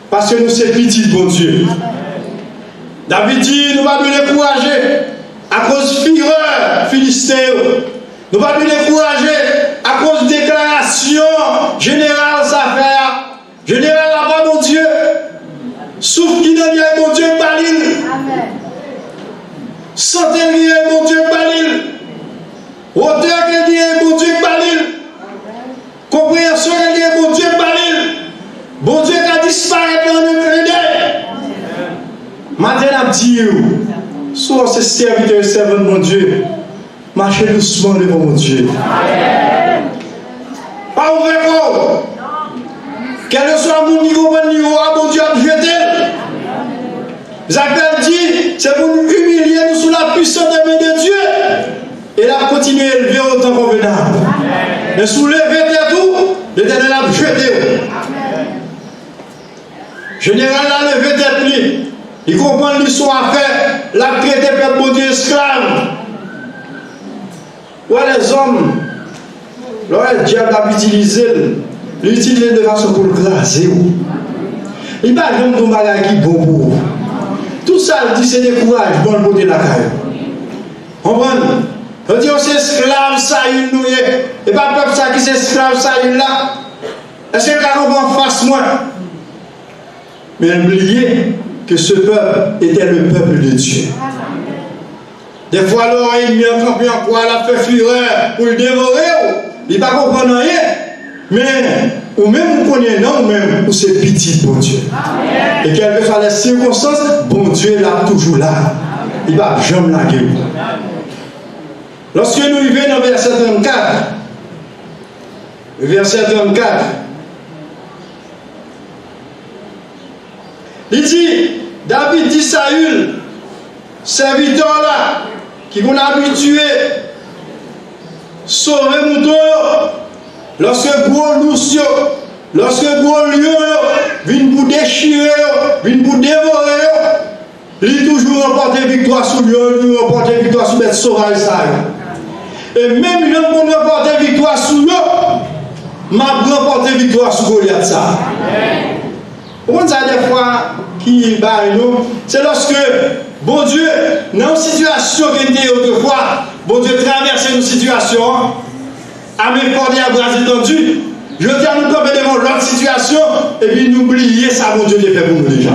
Parce que nous sommes petits, bon Dieu. David dit, nous ne va pas nous décourager à cause de fureur philistin. Nous ne va pas nous décourager à cause de déclaration générale, ça fait. Général, là-bas, mon Dieu. Souffle qui devient mon Dieu, Balil. Santé lié, mon Dieu, Balil. Hauteur qui est mon Dieu, Balil. Compréhension qui est mon Dieu, Balil. Bon Dieu qui a disparu dans le clin d'œil. Maintenant, dit, soit ce serviteur servant de mon Dieu, marchez doucement devant mon Dieu. Pas ouvert. Quel que soit mon niveau, mon Dieu a jeté. Jacques dit, c'est pour nous humilier nous sous la puissance des mains de Dieu. Et là, continuer à élever autant convenable. Mais soulever tout, l'Éternel a jeté. Général a levé tête lui. Il comprend l'histoire à faire. La traité peuple bon Dieu esclave. Ouais, les hommes, le diable a utilisé, l'utiliser de façon pour le glacer. Il n'y a pas de bagage qui est bon pour vous. Tout ça, il dit c'est des courages, bon le côté de la caille. Comprenez? On dit c'est esclave, ça il nous est. Et pas peuple ça qui c'est esclave, ça il là. Est-ce que quand on va en face moi? Mais oubliez que ce peuple était le peuple de Dieu. Des fois, l'oreille mis en campé en quoi, la fait fureur pour le dévorer. Il ne va pas comprendre rien. Mais, ou même vous connaissez, non, ou même, ou c'est petit pour Dieu. Et quelles que soient les circonstances, bon Dieu est là, toujours là. Il ne va jamais la gueule. Lorsque nous vivons dans verset 34, il dit, David dit Saül, serviteur là, qui vous a habitué, sauver mouton, lorsque gros loup, lorsque gros lion, vient pour déchirer, vient pour dévorer, il toujours remporté victoire sur lion, il remporté victoire sur bête sauvage. Et même il a remporté victoire sur lion, m'a remporté victoire sur Goliath. On a des fois qui barre nous, c'est lorsque Bon Dieu, dans une situation qui était autrefois, bon Dieu traverse une situation, à mes portes et à bras étendus. Je tiens à nous tomber devant l'autre situation, et puis nous oublier ça, mon Dieu, fait pour nous déjà.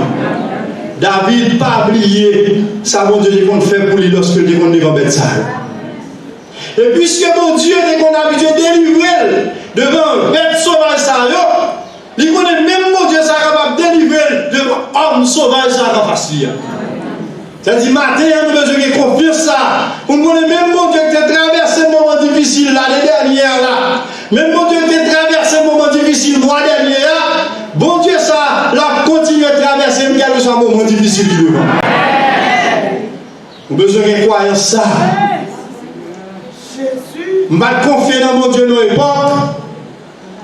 David, pas oublier ça, mon Dieu, fait pour lui lorsque il est devant Bethsaïda. Et puisque mon Dieu est qu'on a habitué délivrer devant bête sauvage, il connaît même mon Dieu ça capable de délivrer devant homme sauvage, ça va facile. C'est-à-dire, matin, on a besoin de confiance ça. On connaît même mon Dieu qui a traversé un moment difficile l'année dernière là. Même mon Dieu qui a traversé un moment difficile le mois dernier là. Bon Dieu ça, l'a continué à traverser quel que soit un moment difficile du devant. On a besoin de croyance ça. Je ne vais pas confier dans mon Dieu dans l'époque.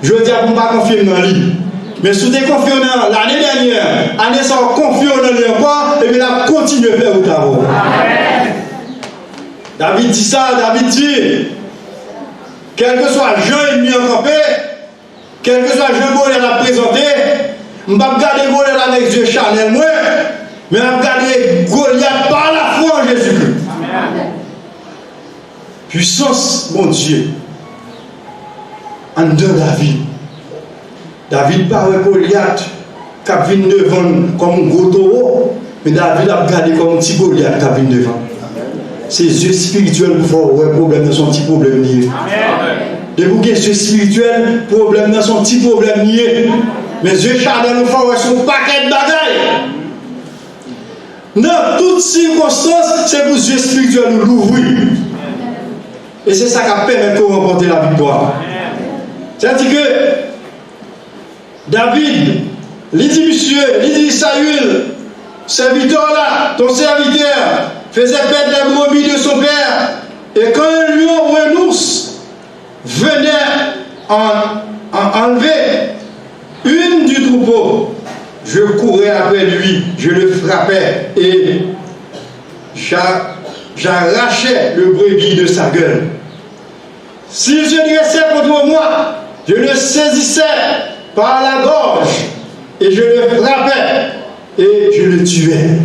Je veux dire, je ne vais pas confier dans lui. Mais si tu es confié dans l'année dernière, année sans confié dans lui encore, et bien là, continue à faire au travail. David dit ça, David dit, quel que soit Jean ennemi en campé, quel que soit Jean Goliath à présenter, je ne vais pas regarder Goliath avec Dieu charnel, moi, mais je vais regarder Goliath par la foi en Jésus-Christ. Puissance, mon Dieu, en dedans David. David parle Goliath qui vient devant comme un gros taureau, mais David a regardé comme un petit Goliath qui vient devant. C'est yeux spirituels pour faire un problème dans son petit problème nié. De vous que yeux spirituels, problème dans son petit problème nié. Mais yeux charnels nous font son paquet de bagailles. Dans toutes circonstances, c'est pour yeux spirituels nous l'ouvrir. Et c'est ça qui permet de remporter la victoire. C'est-à-dire que David, il dit monsieur, il dit Saül, serviteur là, ton serviteur, faisait perdre les brebis de son père. Et quand un lion ou un ours venait enlever une du troupeau, je courais après lui, je le frappais et j'arrachais le brebis de sa gueule. Si je dressais contre moi, je le saisissais par la gorge et je le frappais et je le tuais.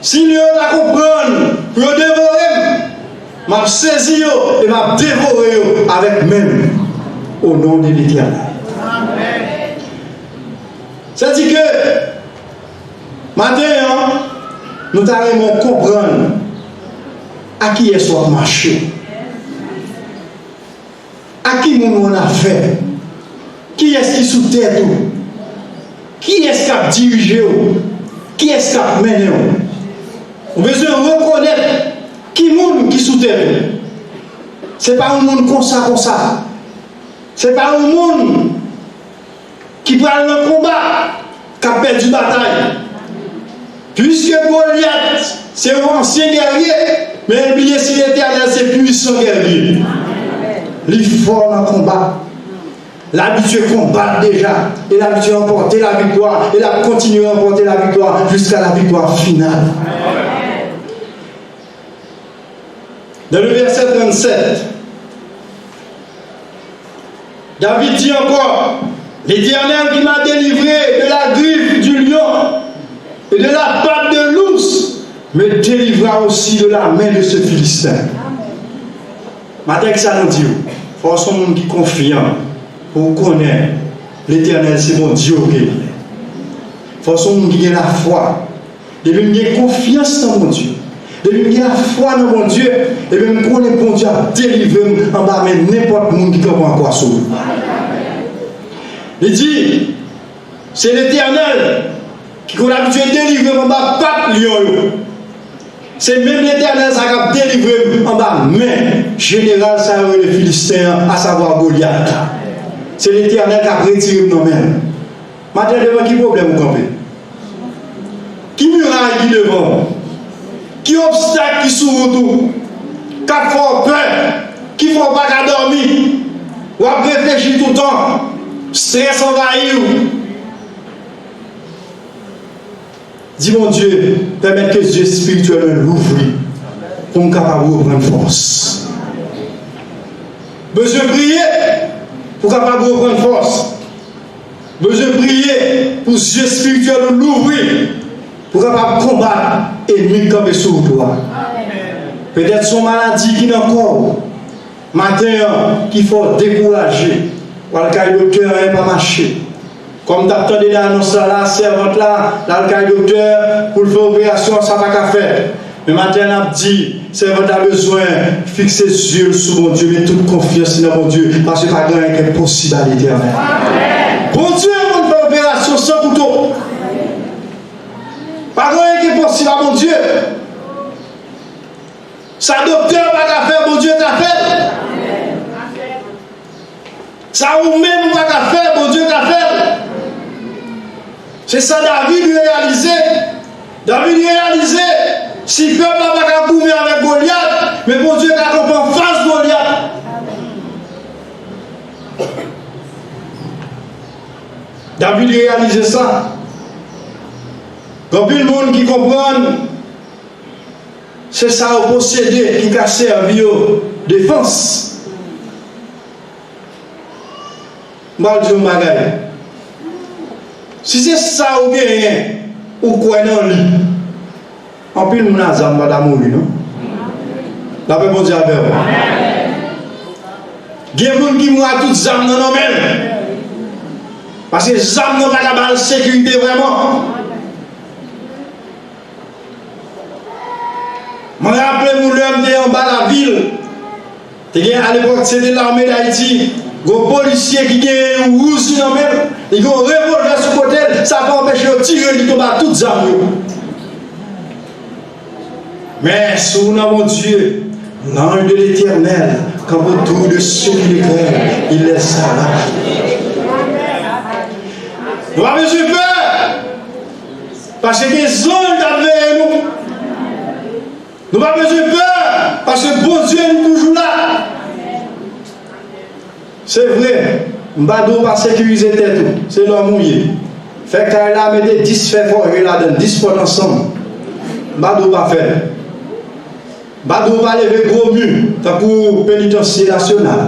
Si lui a compris pour dévorer, m'a saisi et m'a dévoré avec même au nom de l'Éternel. C'est-à-dire que maintenant, nous allons comprendre à qui est soit marché, à qui nous on a fait, qui est-ce qui sous tête, qui est-ce qui a dirigé, qui est-ce qui a mené. On a besoin de reconnaître qui est qui sous tête. Ce n'est pas un monde comme ça. Ce n'est pas un monde qui prend le combat, qui a perdu la bataille. Puisque Goliath, c'est un ancien guerrier, mais oubliez si l'Éternel, c'est puissant guerrier. Il est fort dans le combat. L'habitué combat déjà. Et l'habitué remporter la victoire. Et la continuer à remporter la victoire jusqu'à la victoire finale. Dans le verset 37, David dit encore, l'Éternel qui m'a délivré de la griffe du lion et de la patte de l'ours me délivra aussi de la main de ce Philistin. Maintenant que ça nous dit, il faut son monde qui est confiant pour connaître l'Éternel, c'est mon Dieu. Il faut son monde qui a la foi, depuis qu'il a confiance dans mon Dieu. Depuis qu'il a la foi dans mon Dieu, et même qu'on est bon Dieu à délivrer en bas, mais n'importe qui peut encore sauver. Il dit, c'est l'Éternel qui a l'habitude de délivrer en bas, pas lion. C'est même l'Éternel qui a délivré en bas, mais général, ça a les Philistins, à savoir Goliath. C'est l'Éternel qui a retiré nos mains. Maintenant, devant qui problème vous campez? Qui muraille qui devant? Qui obstacle qui sous tout? Qui font peur? Qui font pas qu'à dormir? Ou à réfléchir tout le temps? Stress envahir. Dis mon Dieu, permette que Dieu spirituel l'ouvre pour nous capable de reprendre force. Besoin de prier pour capable de reprendre force. Besoin de prier pour Dieu spirituel l'ouvrir pour capable de combattre ennemi campé sur toi. Peut-être son maladie qui est encore. Matin, qu'il faut décourager. Ou le docteur n'a pas marché. Comme tu as entendu l'annonce là, servante là, le docteur, pour faire opération, ça n'a pas qu'à faire. Mais maintenant, on a dit, servante a besoin de fixer ses yeux sur mon Dieu, mais toute confiance dans mon Dieu, parce que pas grand chose qui est possible à l'éternel. Bon Dieu, on fait opération sans couteau. Pas grand chose qui est possible à mon Dieu. Sa docteur pas qu'à faire, mon Dieu t'a fait. Ça ou même pas qu'à faire, mon Dieu t'a fait. C'est ça David réalisé. David réalisé. Si le peuple n'a pas qu'à boumer avec Goliath, mais mon Dieu t'a compris en face Goliath. David réalisé ça. Quand il y a le monde qui comprend, c'est ça au possédé qui a servi aux défense. Mal dit un bagage. Si c'est ça ou bien ou quoi dans lui, en plus nous n'avons pas d'amour, non? La paix bon Dieu avec vous. Il y a des gens qui mourent toutes les âmes dans nos mains. Parce que les âmes n'ont pas de sécurité vraiment. Je me rappelle, l'homme était en bas de la ville. À l'époque, c'était l'armée d'Haïti. Il y a un policier qui a un rouge dans la main. Il y a un revolver sur le côté. Ça va empêcher de tirer, il tombe à toutes les armes. Mais sous mon Dieu, l'ange de l'Éternel, comme autour de ceux qui l'éclairent, il laisse ça là. Nous n'avons pas besoin de peur. Parce que les anges avaient nous. Nous n'avons pas besoin de peur. Parce que bon Dieu est toujours là. C'est vrai. Nous ne pas sécuriser tête. C'est l'homme mouillé. Fait que là, mettez 10 faits forts là-dedans, 10 fois ensemble. Nous ne pas faire. Nous va lever gros mur pour pénitencier national.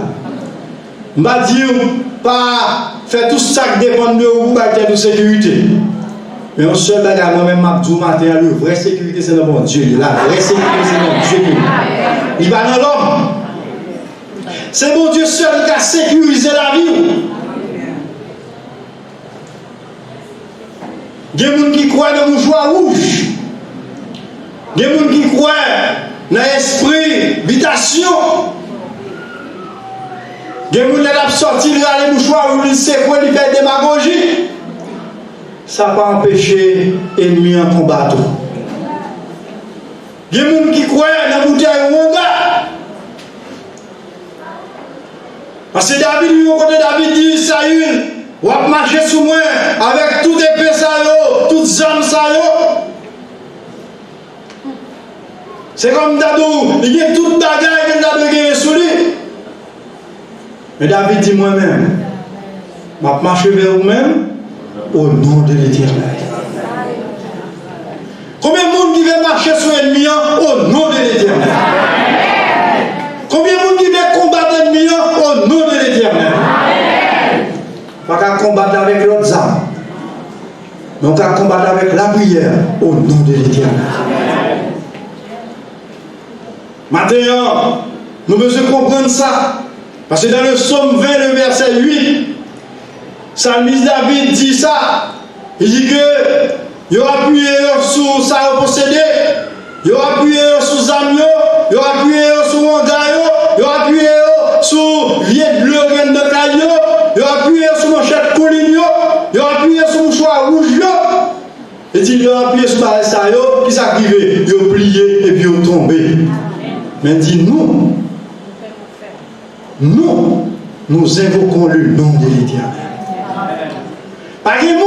Nous ne dire pas faire tout ça qui dépend de vous pour de sécurité. Mais un seul bagage, moi-même, je dis matin, la vraie sécurité, c'est dans mon Dieu. La vraie sécurité, c'est dans Dieu. Il va dans l'homme. C'est mon Dieu seul qui a sécurisé la vie. Il y a des gens qui croient dans le mouchoir rouge. Il y a des gens qui croient dans l'esprit, l'habitation. Il y a des gens qui ont sorti le mouchoir rouge, c'est quoi, ils font démagogie. Ça n'a pas empêché l'ennemi en combattre. Il y a des gens qui croient dans la bouteille Wonga. Parce que David dit, Saül, on va marcher sous moi avec toutes les épées, toutes les armes. C'est comme Dadou, il y a toute la guerre qui est sous lui. Mais David dit moi-même, je vais marcher vers vous-même au nom de l'Éternel. Combien de monde qui veut marcher sur l'ennemi au nom de l'Éternel? Combien de monde qui veut combattre l'ennemi au nom de l'Éternel? Pas qu'à combattre avec l'autre âme. Donc à combattre avec la prière au nom de l'Éternel. Maintenant, nous devons comprendre ça. Parce que dans le psaume 20, le verset 8, Psalmiste David dit ça. Il dit que il y aura appuyé sur ça possédé, il y aura appuyé sur Zamio, il y aura appuyé sur Wangayo, il y aura appuyé sur Viet Logan de Caillot, il y aura appuyé sur Manchette Coligno, il y aura appuyé sur Mouchoir Rouge. Et il y aura appuyé sur ça, qui s'arrivait, il a plié et puis il a tombé. Mais il dit nous, nous invoquons le nom de l'Éternel. Par les gens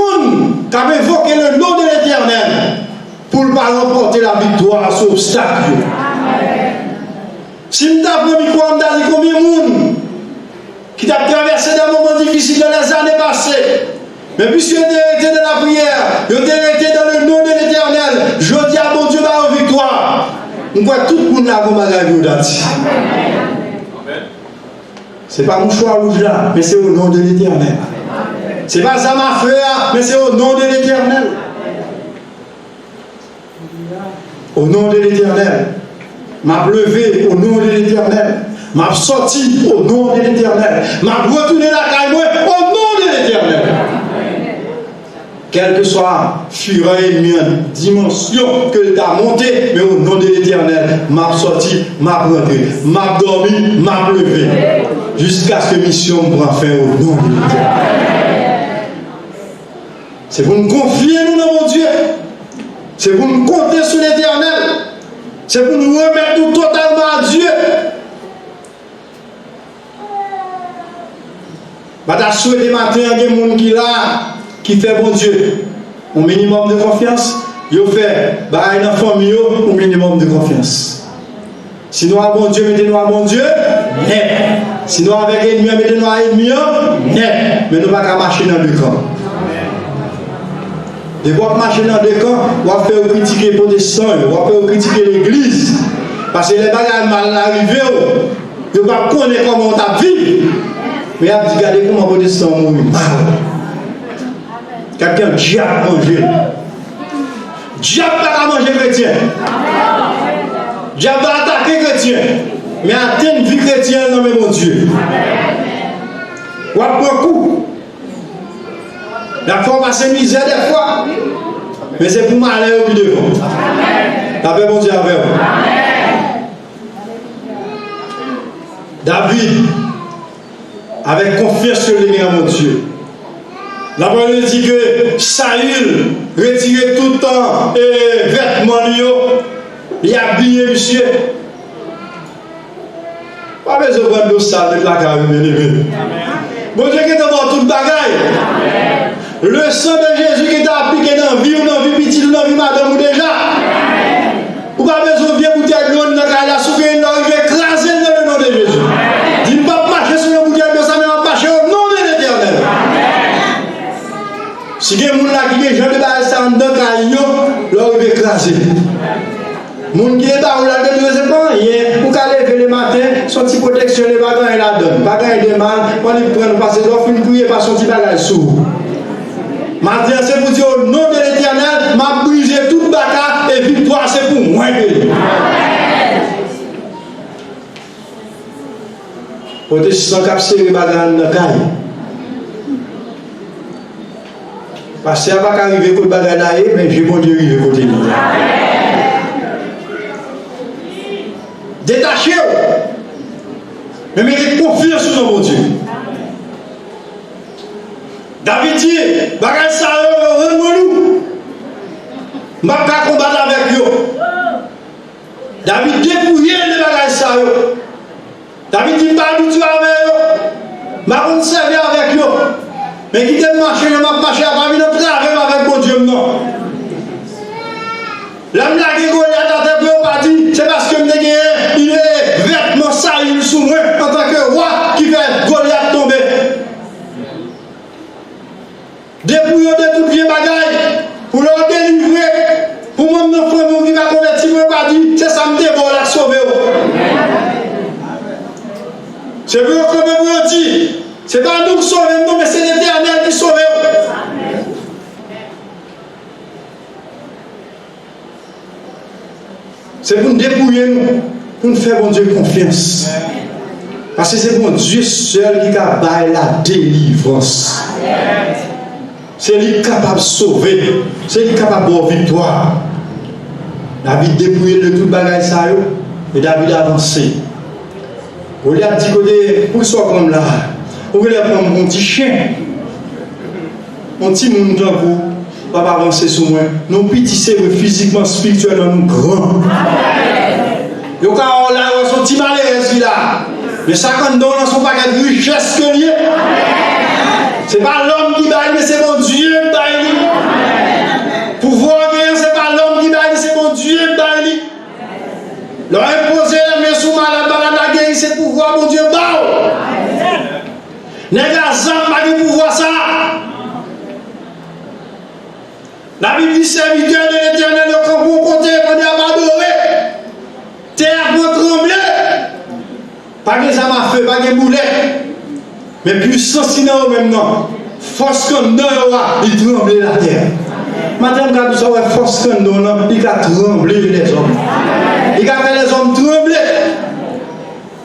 qui ont invoqué le nom de l'Éternel pour ne pas remporter la victoire sur l'obstacle. Si nous avons dit combien de monde qui ont traversé des moments difficiles dans les années passées, mais puisqu'ils ont été dans la prière, ils ont été dans le nom de l'Éternel, je dis à mon Dieu, ma victoire. On voit tout le monde là comme un ce n'est pas mon choix rouge là, mais c'est au nom de l'Éternel. Ce n'est pas Zamaféa, mais c'est au nom de l'Éternel. au nom de l'Éternel. M'a levé au nom de l'Éternel. M'a sorti au nom de l'Éternel. M'a retourné la caille au nom de l'Éternel. Quelle que soit fureur et dimension que tu as montée, mais au nom de l'Éternel, m'a sorti, m'a rentré, m'a dormi, m'a levé. Jusqu'à ce que mission me prenne fin au nom de l'Éternel. C'est pour nous confier nous dans mon Dieu. C'est pour nous compter sur l'Éternel. C'est pour nous remettre tout totalement à Dieu. Je vais souhaiter matin, il y a des gens qui là, qui fait bon Dieu. Un minimum de confiance, il fait dans la famille un minimum de confiance. Sinon, à bon Dieu, mettez-nous à bon Dieu, net. Sinon, avec ennemi, mettez-nous à ennemi, net. Mais nous ne pouvons pas marcher dans deux camps. De voir marcher dans deux camps, on va faire critiquer les protestants, on va faire critiquer l'église. Parce que les bagages mal arrivés, on ne va pas connaître comment on a vécu. Mais il a dit, regardez comment les protestants ont mal. Quelqu'un diable manger. Diable pas manger chrétien. Diable va attaquer chrétien. Mais atteindre vie chrétienne, non mais mon Dieu. On va beaucoup. La fois passer misère des fois. Mais c'est pour m'aller au bout de vous. La paix, mon Dieu, avec vous. David, avec confiance sur les mon Dieu. La parole dit que Saül retirait tout le temps et vêtements, il a habillé monsieur. Pas besoin de prendre l'eau sale de la carrière, bon Dieu qui est devant toute bagaille. Le sang de Jésus qui est appliqué dans la vie, ou dans la vie petite, ou dans la vie madame, ou déjà. Ou pas besoin de bien bouteille de l'eau dans la carrière, souffrir, il va écraser dans le nom de Jésus. Il ne va pas marcher sur le bouteille de ça, mais il va marcher au nom de l'Éternel. Si il y a des gens qui ont des gens dans le carrière, leur il va écraser. Les gens qui sont là, ils ne savent pas rien. Pour qu'à lever le matin, son petit protection, les bagages, il la donne. Bagages de mal, quand ils prennent passer d'offre, ils ne pas son petit bagage sourd. Matin, c'est pour dire au nom de l'Éternel, m'a brisé toute bagaille et victoire, c'est pour moi. Protestant qui a serré les bagages dans le carrière. Parce que ça va arriver pour le bagage, mais j'ai bon Dieu arrivé côté de détachez-vous. Mais mettez confiance sur mon Dieu. David dit, bagage ça, renouez-nous. Je ne vais pas combattre avec eux. David dépouillé les bagages ça. David dit, pas du tout avec eux. Je ne vais pas servir avec eux. Mais qui te marche, je ne vais pas marcher avec mon Dieu, non. L'homme là qui est c'est parce que il est vêtement sale sous moi en tant que roi qui fait Goliath tomber. Dépouillons de toutes les bagailles pour leur délivrer. Pour mon enfant qui va convertir, pas dit, c'est ça me dévore la sauver. C'est pour que vous dit, c'est pas nous qui sauvons, non, mais c'est l'Éternel qui sauve. C'est pour nous dépouiller, pour nous faire bon Dieu confiance. Parce que c'est bon Dieu seul qui a baillé la délivrance. C'est lui qui est capable de sauver. C'est lui qui est capable de avoir victoire. David dépouillé de tout le bagage et David a avancé. On lui a dit que pour soit comme là, on lui a pris un petit chien, un petit monde dans vous. Pas avancer sur moi. Nous petits physiquement, spirituellement, nous grands. Yo quand on là, on sont petits malheureux là. Mais ça quand nous dans son paquet de richesse que lié. C'est pas l'homme qui baille, mais c'est mon Dieu qui baille. Pouvoir gagner, c'est pas l'homme qui baille, c'est mon Dieu qui baille. Leur imposer la main sous malade, la guerre, c'est pouvoir mon Dieu baille. N'est-ce pas pouvoir ça? La Bible dit serviteur de l'Éternel, quand vous comptez, quand il a adoré, terre pour trembler. Pas que ça m'a fait, pas que boulet. Mais puissance sinon même non. Force comme non, il tremble la terre. Madame Gadousa, ouais, force que nous, il a tremblé les hommes. Il a fait les hommes trembler.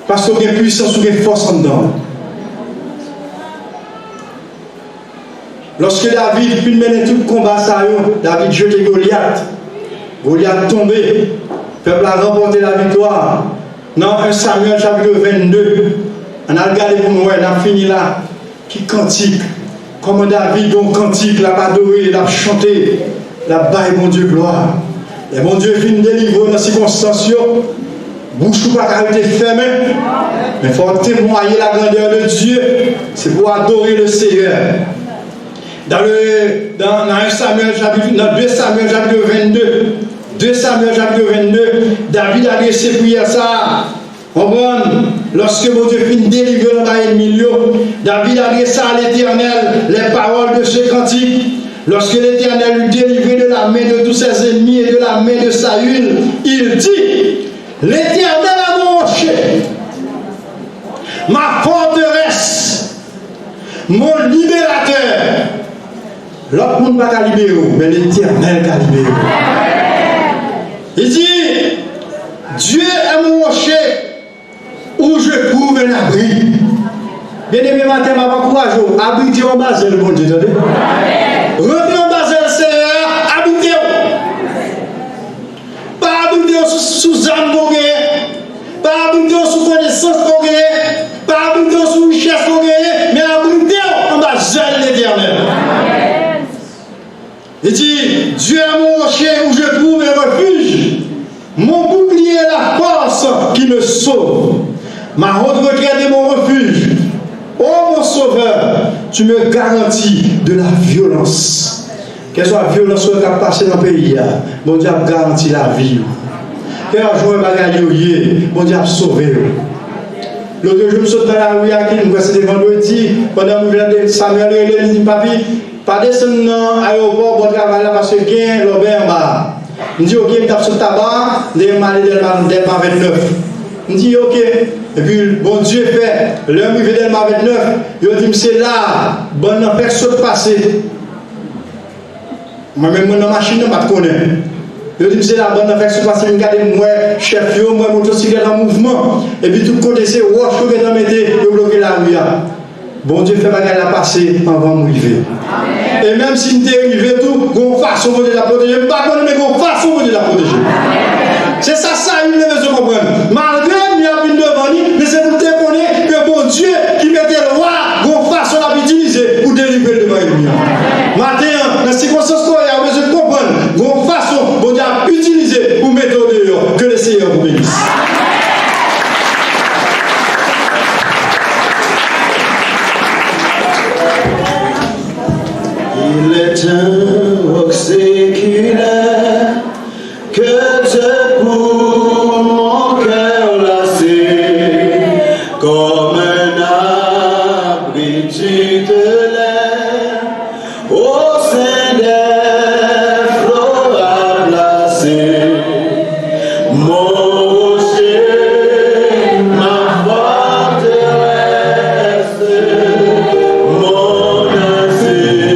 Parce qu'il y a une puissance, il y a une force en dedans. Lorsque David puis mener tout le combat, David jeté Goliath. Goliath tombé. Le peuple a remporté la victoire. Dans 1 Samuel chapitre 22, on a regardé pour nous, on a fini là. Qui cantique. Comme David, donc cantique, l'a adoré, l'a chanté, l'a baille, mon Dieu, gloire. Et mon Dieu vient délivrer dans les circonstances. Bouche ou pas qu'à être fermée. Mais il faut témoigner la grandeur de Dieu. C'est pour adorer le Seigneur. Dans 2 Samuel chapitre 22, 2 Samuel chapitre 22, David a laissé prier ça. Lorsque mon Dieu finit délivrer l'ennemi, David a laissé à l'Éternel les paroles de ce cantique. Lorsque l'Éternel lui délivré de la main de tous ses ennemis et de la main de Saül, il dit: l'Éternel a mon rocher, ma forteresse, mon libérateur. L'autre monde n'a pas libéré, mais l'Éternel a libéré. Il dit: Dieu est mon rocher où je trouve un abri. Bien aimé, matin, ma courage, habitez en bas, le bon Dieu. Rentrez en bas, Seigneur, habitez. Pas habitez sous âme pour gagner, pas habitez sous connaissance pour gagner, pas habitez sous richesse pour gagner, mais habitez en bas, l'Éternel. Il dit: Dieu est mon rocher où je trouve un refuge. Mon bouclier est la force qui me sauve. Ma haute retraite est mon refuge. Oh mon sauveur, tu me garantis de la violence. Quelle soit la violence qui a passé dans le pays, mon Dieu a garanti la vie. Quel jour mon Dieu a sauvé. L'autre jour, je me saute dans la rue à qui nous c'était vendredi, pendant que nous venons de Samuel et il dit: papi, pas descendre dans l'aéroport pour travailler là parce que gain l'auberge en bas. Je dis: ok, je tape sur le tabac, je vais aller Delma 29. Je dis: ok. Et puis, bon Dieu fait, l'homme qui vient Delma 29, il dit: c'est là, bon, non, personne passé. Moi-même, dans la machine, je ne connais pas. Je dis: c'est là, bon, personne passé, je regarde moi, chef, moi, motocyclette en mouvement. Et puis, tout côté, c'est roche que je vais bloquer la rue. Bon Dieu fait bagarre la passer avant de m'arriver. Et même si nous sommes arrivés tout, on façon de la protéger. Je ne sais pas, mais on façon de la protéger. C'est ça, il ne veut comprendre. Malgré qu'il y a une devant nous, mais c'est pour te connaître que bon Dieu qui mettait le roi, on façon de l'utiliser pour délivrer le devant nous. Maintenant, dans les circonstances qu'on a besoin de comprendre, on façon, bon Dieu a utilisé pour mettre au dehors, que le Seigneur vous bénisse. Il est un roc séculaire que je pour mon cœur lassé, comme un abri tu te lèves au sein des flots à placer. Mon rocher, ma forteresse, mon asile.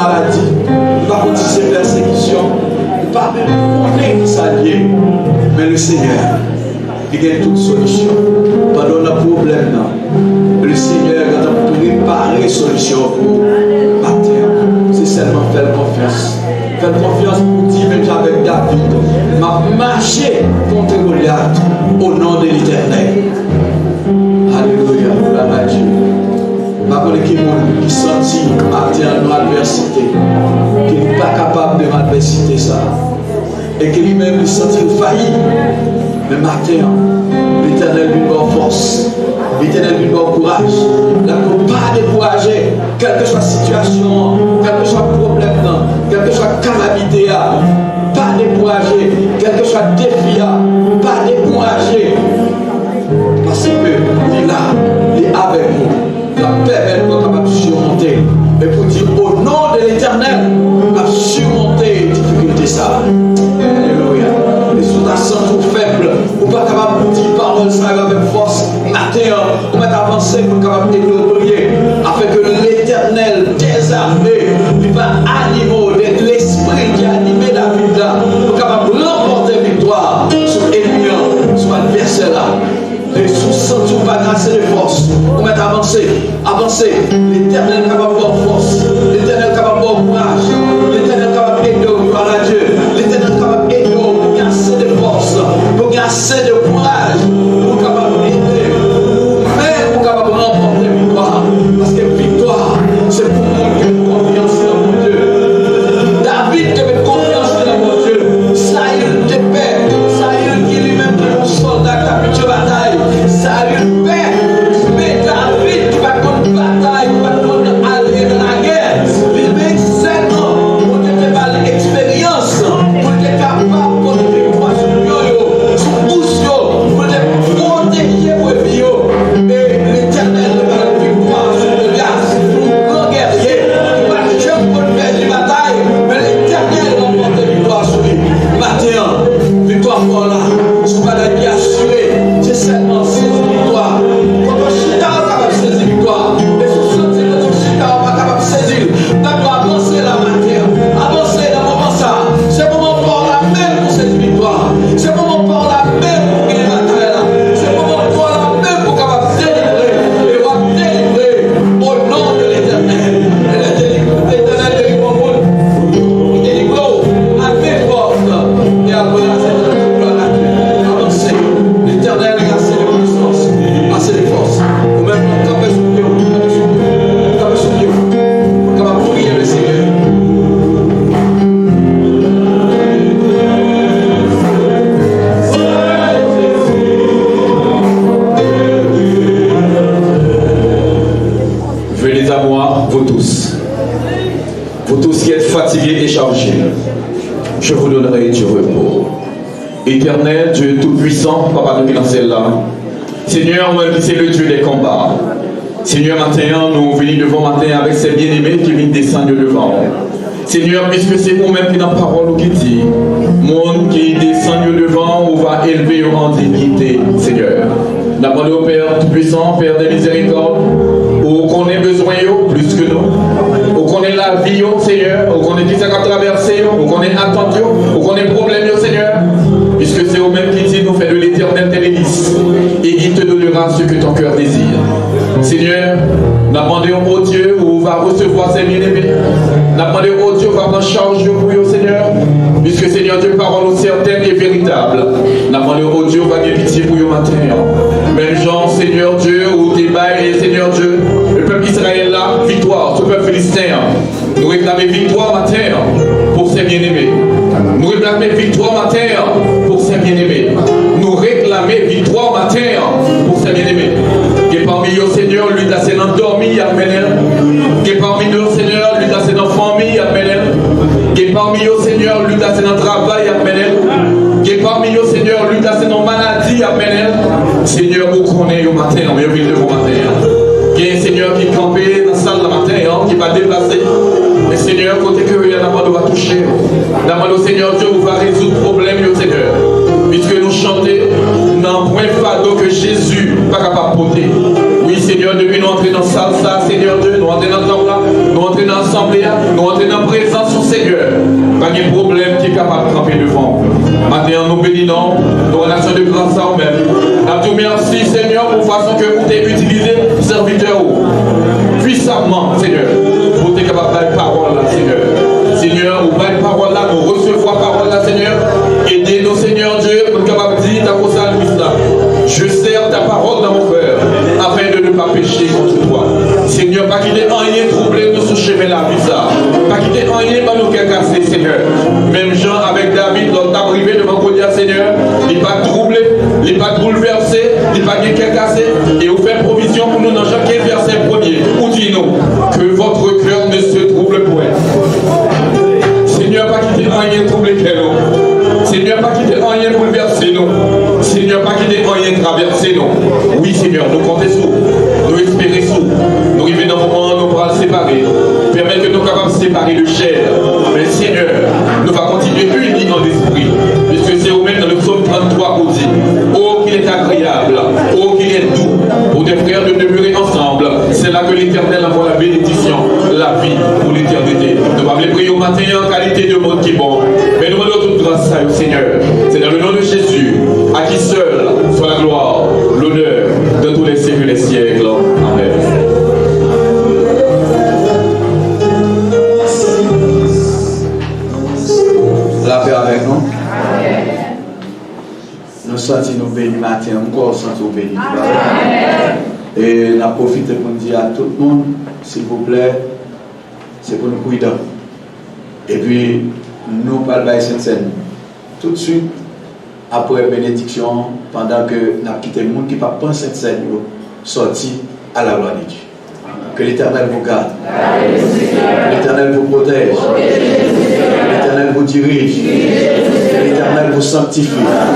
maladie, pas contre ces persécutions, pas même on est qui s'allie. Mais le Seigneur, il y a toute solution. Pendant le problème, le Seigneur a préparé solution pour matin. C'est seulement faire confiance. Faire confiance pour dire, même avec David, m'a marché contre Goliath au nom de l'Éternel. Alléluia, gloire à Dieu. Ma collègue qui sentit matin dans l'adversité, qui n'est pas capable de l'adversité ça, et qui lui-même il sentit failli. Mais matin, l'Éternel lui donne force, l'Éternel lui donne courage. La pas décourager, quelle que soit la situation, quel que soit le problème, quelle que soit la calamité, pas décourager, quel que soit le défi, pas décourager. Parce que il est là, il est avec nous. La paix est capable de surmonter. Et pour dire au nom de l'Éternel, à surmonter les difficultés ça. Alléluia. Et sous ta santé faible, ou pas capable de dire parole ça avec force, matin, ou mettre avancer pour capable de prier, afin que l'Éternel désarmé, il va animer l'esprit qui anime la vie là, pour capable de remporter victoire sur l'ennemi, sur l'adversaire là. Et sous santé pas grâce de force, pour mettre avancer, l'Éternel capable de force, l'Éternel capable de courage, l'Éternel capable d'aider au gloire à Dieu, l'Éternel capable d'aider pour qu'il y ait assez de force, pour qu'il y ait assez de courage, pour capable d'aider, mais pour capable de remporter victoire, parce que victoire, c'est pour nous qui avons confiance dans mon Dieu. David avait confiance dans mon Dieu, Saül de paix, Saül qui lui-même est un soldat qui a pu de bataille, Saül paix, mais David qui va contre bataille, qui va contre aller dans la guerre, il met 7 ans pour avoir l'expérience, pour être capable de victoire sur le sur Oussio, pour être protégé pour le bio, et l'Éternel va la victoire sur le gaz, pour un grand guerrier, qui va jamais pour faire des batailles, mais l'Éternel va porter victoire sur lui. Matin, victoire pour là, ce qu'on va la assurer, c'est seulement ces victoires. Quand on chita, on est capable de saisir victoire. Et si on sent que on chita, on est capable de saisir. Donc, on avancer la matière, avancer dans le moment ça. C'est le moment pour la même pour cette victoire. C'est le moment pour la même pour gagner la bataille là. C'est le moment pour la même pour capable de délivrer. Et on va délivrer au nom de l'Éternel. Et l'Éternel délivre au monde. Il délivre à mes forces. Et après la gloire à Dieu. Avancez. L'Éternel a assez de puissance, assez de force. Ou même quand on sur Dieu, quand on prier le Seigneur. Venez à moi, vous tous qui êtes fatigués et chargés, je vous donnerai du repos. Éternel, Dieu Tout-Puissant, Papa de Pilancel là, Seigneur, moi qui c'est le Dieu des combats. Seigneur, matin, nous venons devant matin avec ces bien-aimés qui viennent descendre devant. Seigneur, puisque c'est vous-même qui dans la parole qui dit, monde qui descend devant, on va élever en dignité, Seigneur. Nous demandons au Père Tout-Puissant, Père des miséricordes, où qu'on ait besoin plus que nous, où qu'on ait la vie, Seigneur, où qu'on ait tout ça qu'à traverser, où qu'on ait attente, où qu'on ait problème, Seigneur. Puisque c'est vous-même qui dit, nous fait de l'Éternel tes délices, et il te donnera ce que ton cœur désire. Seigneur, nous demandons au Dieu où va recevoir ses bien-aimés. Nous demandons au Dieu où va prendre charge pour eux, Seigneur. Puisque Seigneur Dieu, parole certaine et véritable. Nous demandons au Dieu où va gagner pitié pour eux matin. Même Jean, Seigneur Dieu, où débat et Seigneur Dieu, le peuple Israël là, victoire, ce peuple philistin. Nous réclamons victoire matin pour ses bien-aimés. Nous réclamons victoire matin pour ses bien-aimés. Nous réclamons victoire matin pour ses bien-aimés. Que parmi eux, Seigneur, lui là c'est endormi, amen. Que parmi nous, Seigneur, lui là c'est dans famille, amen. Que parmi eux, Seigneur, lui là c'est dans travail, amen. Que parmi eux, Seigneur, lui là c'est dans maladie, amen. Seigneur, vous connaissez au matin, on vient de vous matin. Il y a un Seigneur qui est campé dans la salle le matin, qui va déplacer. Et Seigneur, côté que il y a un va toucher. Demande au Seigneur Dieu, vous va résoudre le problème, Seigneur. Puisque nous chantons dans un point fardeau que Jésus n'est pas capable de porter. Oui, Seigneur, depuis nous entrer dans la salle, ça, Seigneur Dieu, nous entrer dans le temps là, nous nous entrons dans l'assemblée, nous entrons dans la présence du Seigneur. Pas de problème qui est capable de camper devant. Maintenant, nous bénissons, nous relâchons de grâce à nous-mêmes. Nous merci, Seigneur, pour façon que vous avez utilisé serviteur puissamment, Seigneur, pour être capable de faire parole là, Seigneur. Seigneur, vous parlez parole là, nous recevons parole là, Seigneur. Aidez-nous, Seigneur Dieu, pour être capable de dire ta cause à là. Je sers ta parole dans mon cœur, afin de ne pas pécher contre toi. Seigneur, pas qu'il y ait rien troublé nous sur chemin la vie ça. Pas qu'il y ait rien dans nos cœurs cassés, Seigneur. Même Jean avec David, l'autre t'a privé devant Goliath, Seigneur. Il n'est pas troublé, il n'est pas bouleversé, il n'est pas bien cassé. Et vous faites provision pour nous dans chaque verset premier. Ou dis-nous que votre cœur ne se trouble point. Seigneur, pas qu'il y ait rien troublé qu'elle. Seigneur, pas qu'il y ait rien bouleversé nous. Seigneur, pas qu'il y ait rien traversé nous. Oui, Seigneur, nous comptons sur, nous espérons sur. Nous arrivons dans un moment où nous pourrons séparer. Permettre que nous soyons capables de séparer de chair. Mais Seigneur, nous allons continuer unis dans l'esprit. Puisque c'est au même dans le psaume 33 qu'on dit: oh, qu'il est agréable, oh, qu'il est doux pour des frères de demeurer ensemble. C'est là que l'Éternel envoie la bénédiction, la vie pour l'éternité. Nous allons les prier au matin en qualité de monde qui est bon. Mais nous demandons toute grâce à au Seigneur. C'est dans le nom de Jésus, à qui seul soit la gloire, l'honneur de tous les siècles et les siècles. Amen. La paix avec nous. Nous sentons nous bénis matin, encore sentons nous bénis. Et nous profitons pour dire à tout le monde, s'il vous plaît, c'est pour nous cuider. Et puis, nous parlons de cette scène. Tout de suite, après bénédiction, pendant que nous avons quitté le monde qui ne pense pas cette scène, sorti à la gloire de Dieu. Que l'Éternel vous garde. Que l'Éternel vous protège. Que l'Éternel vous dirige. Que l'Éternel vous sanctifie.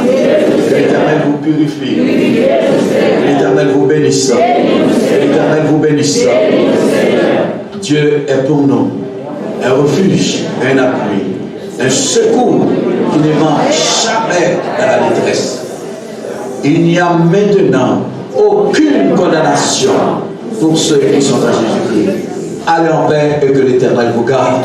Que l'Éternel vous purifie. Que l'Éternel vous bénisse. Que l'Éternel vous bénisse. Dieu est pour nous un refuge, un appui, un secours qui ne manque jamais dans la détresse. Il n'y a maintenant aucune condamnation pour ceux qui sont à Jésus-Christ. Allez en paix et que l'Éternel vous garde.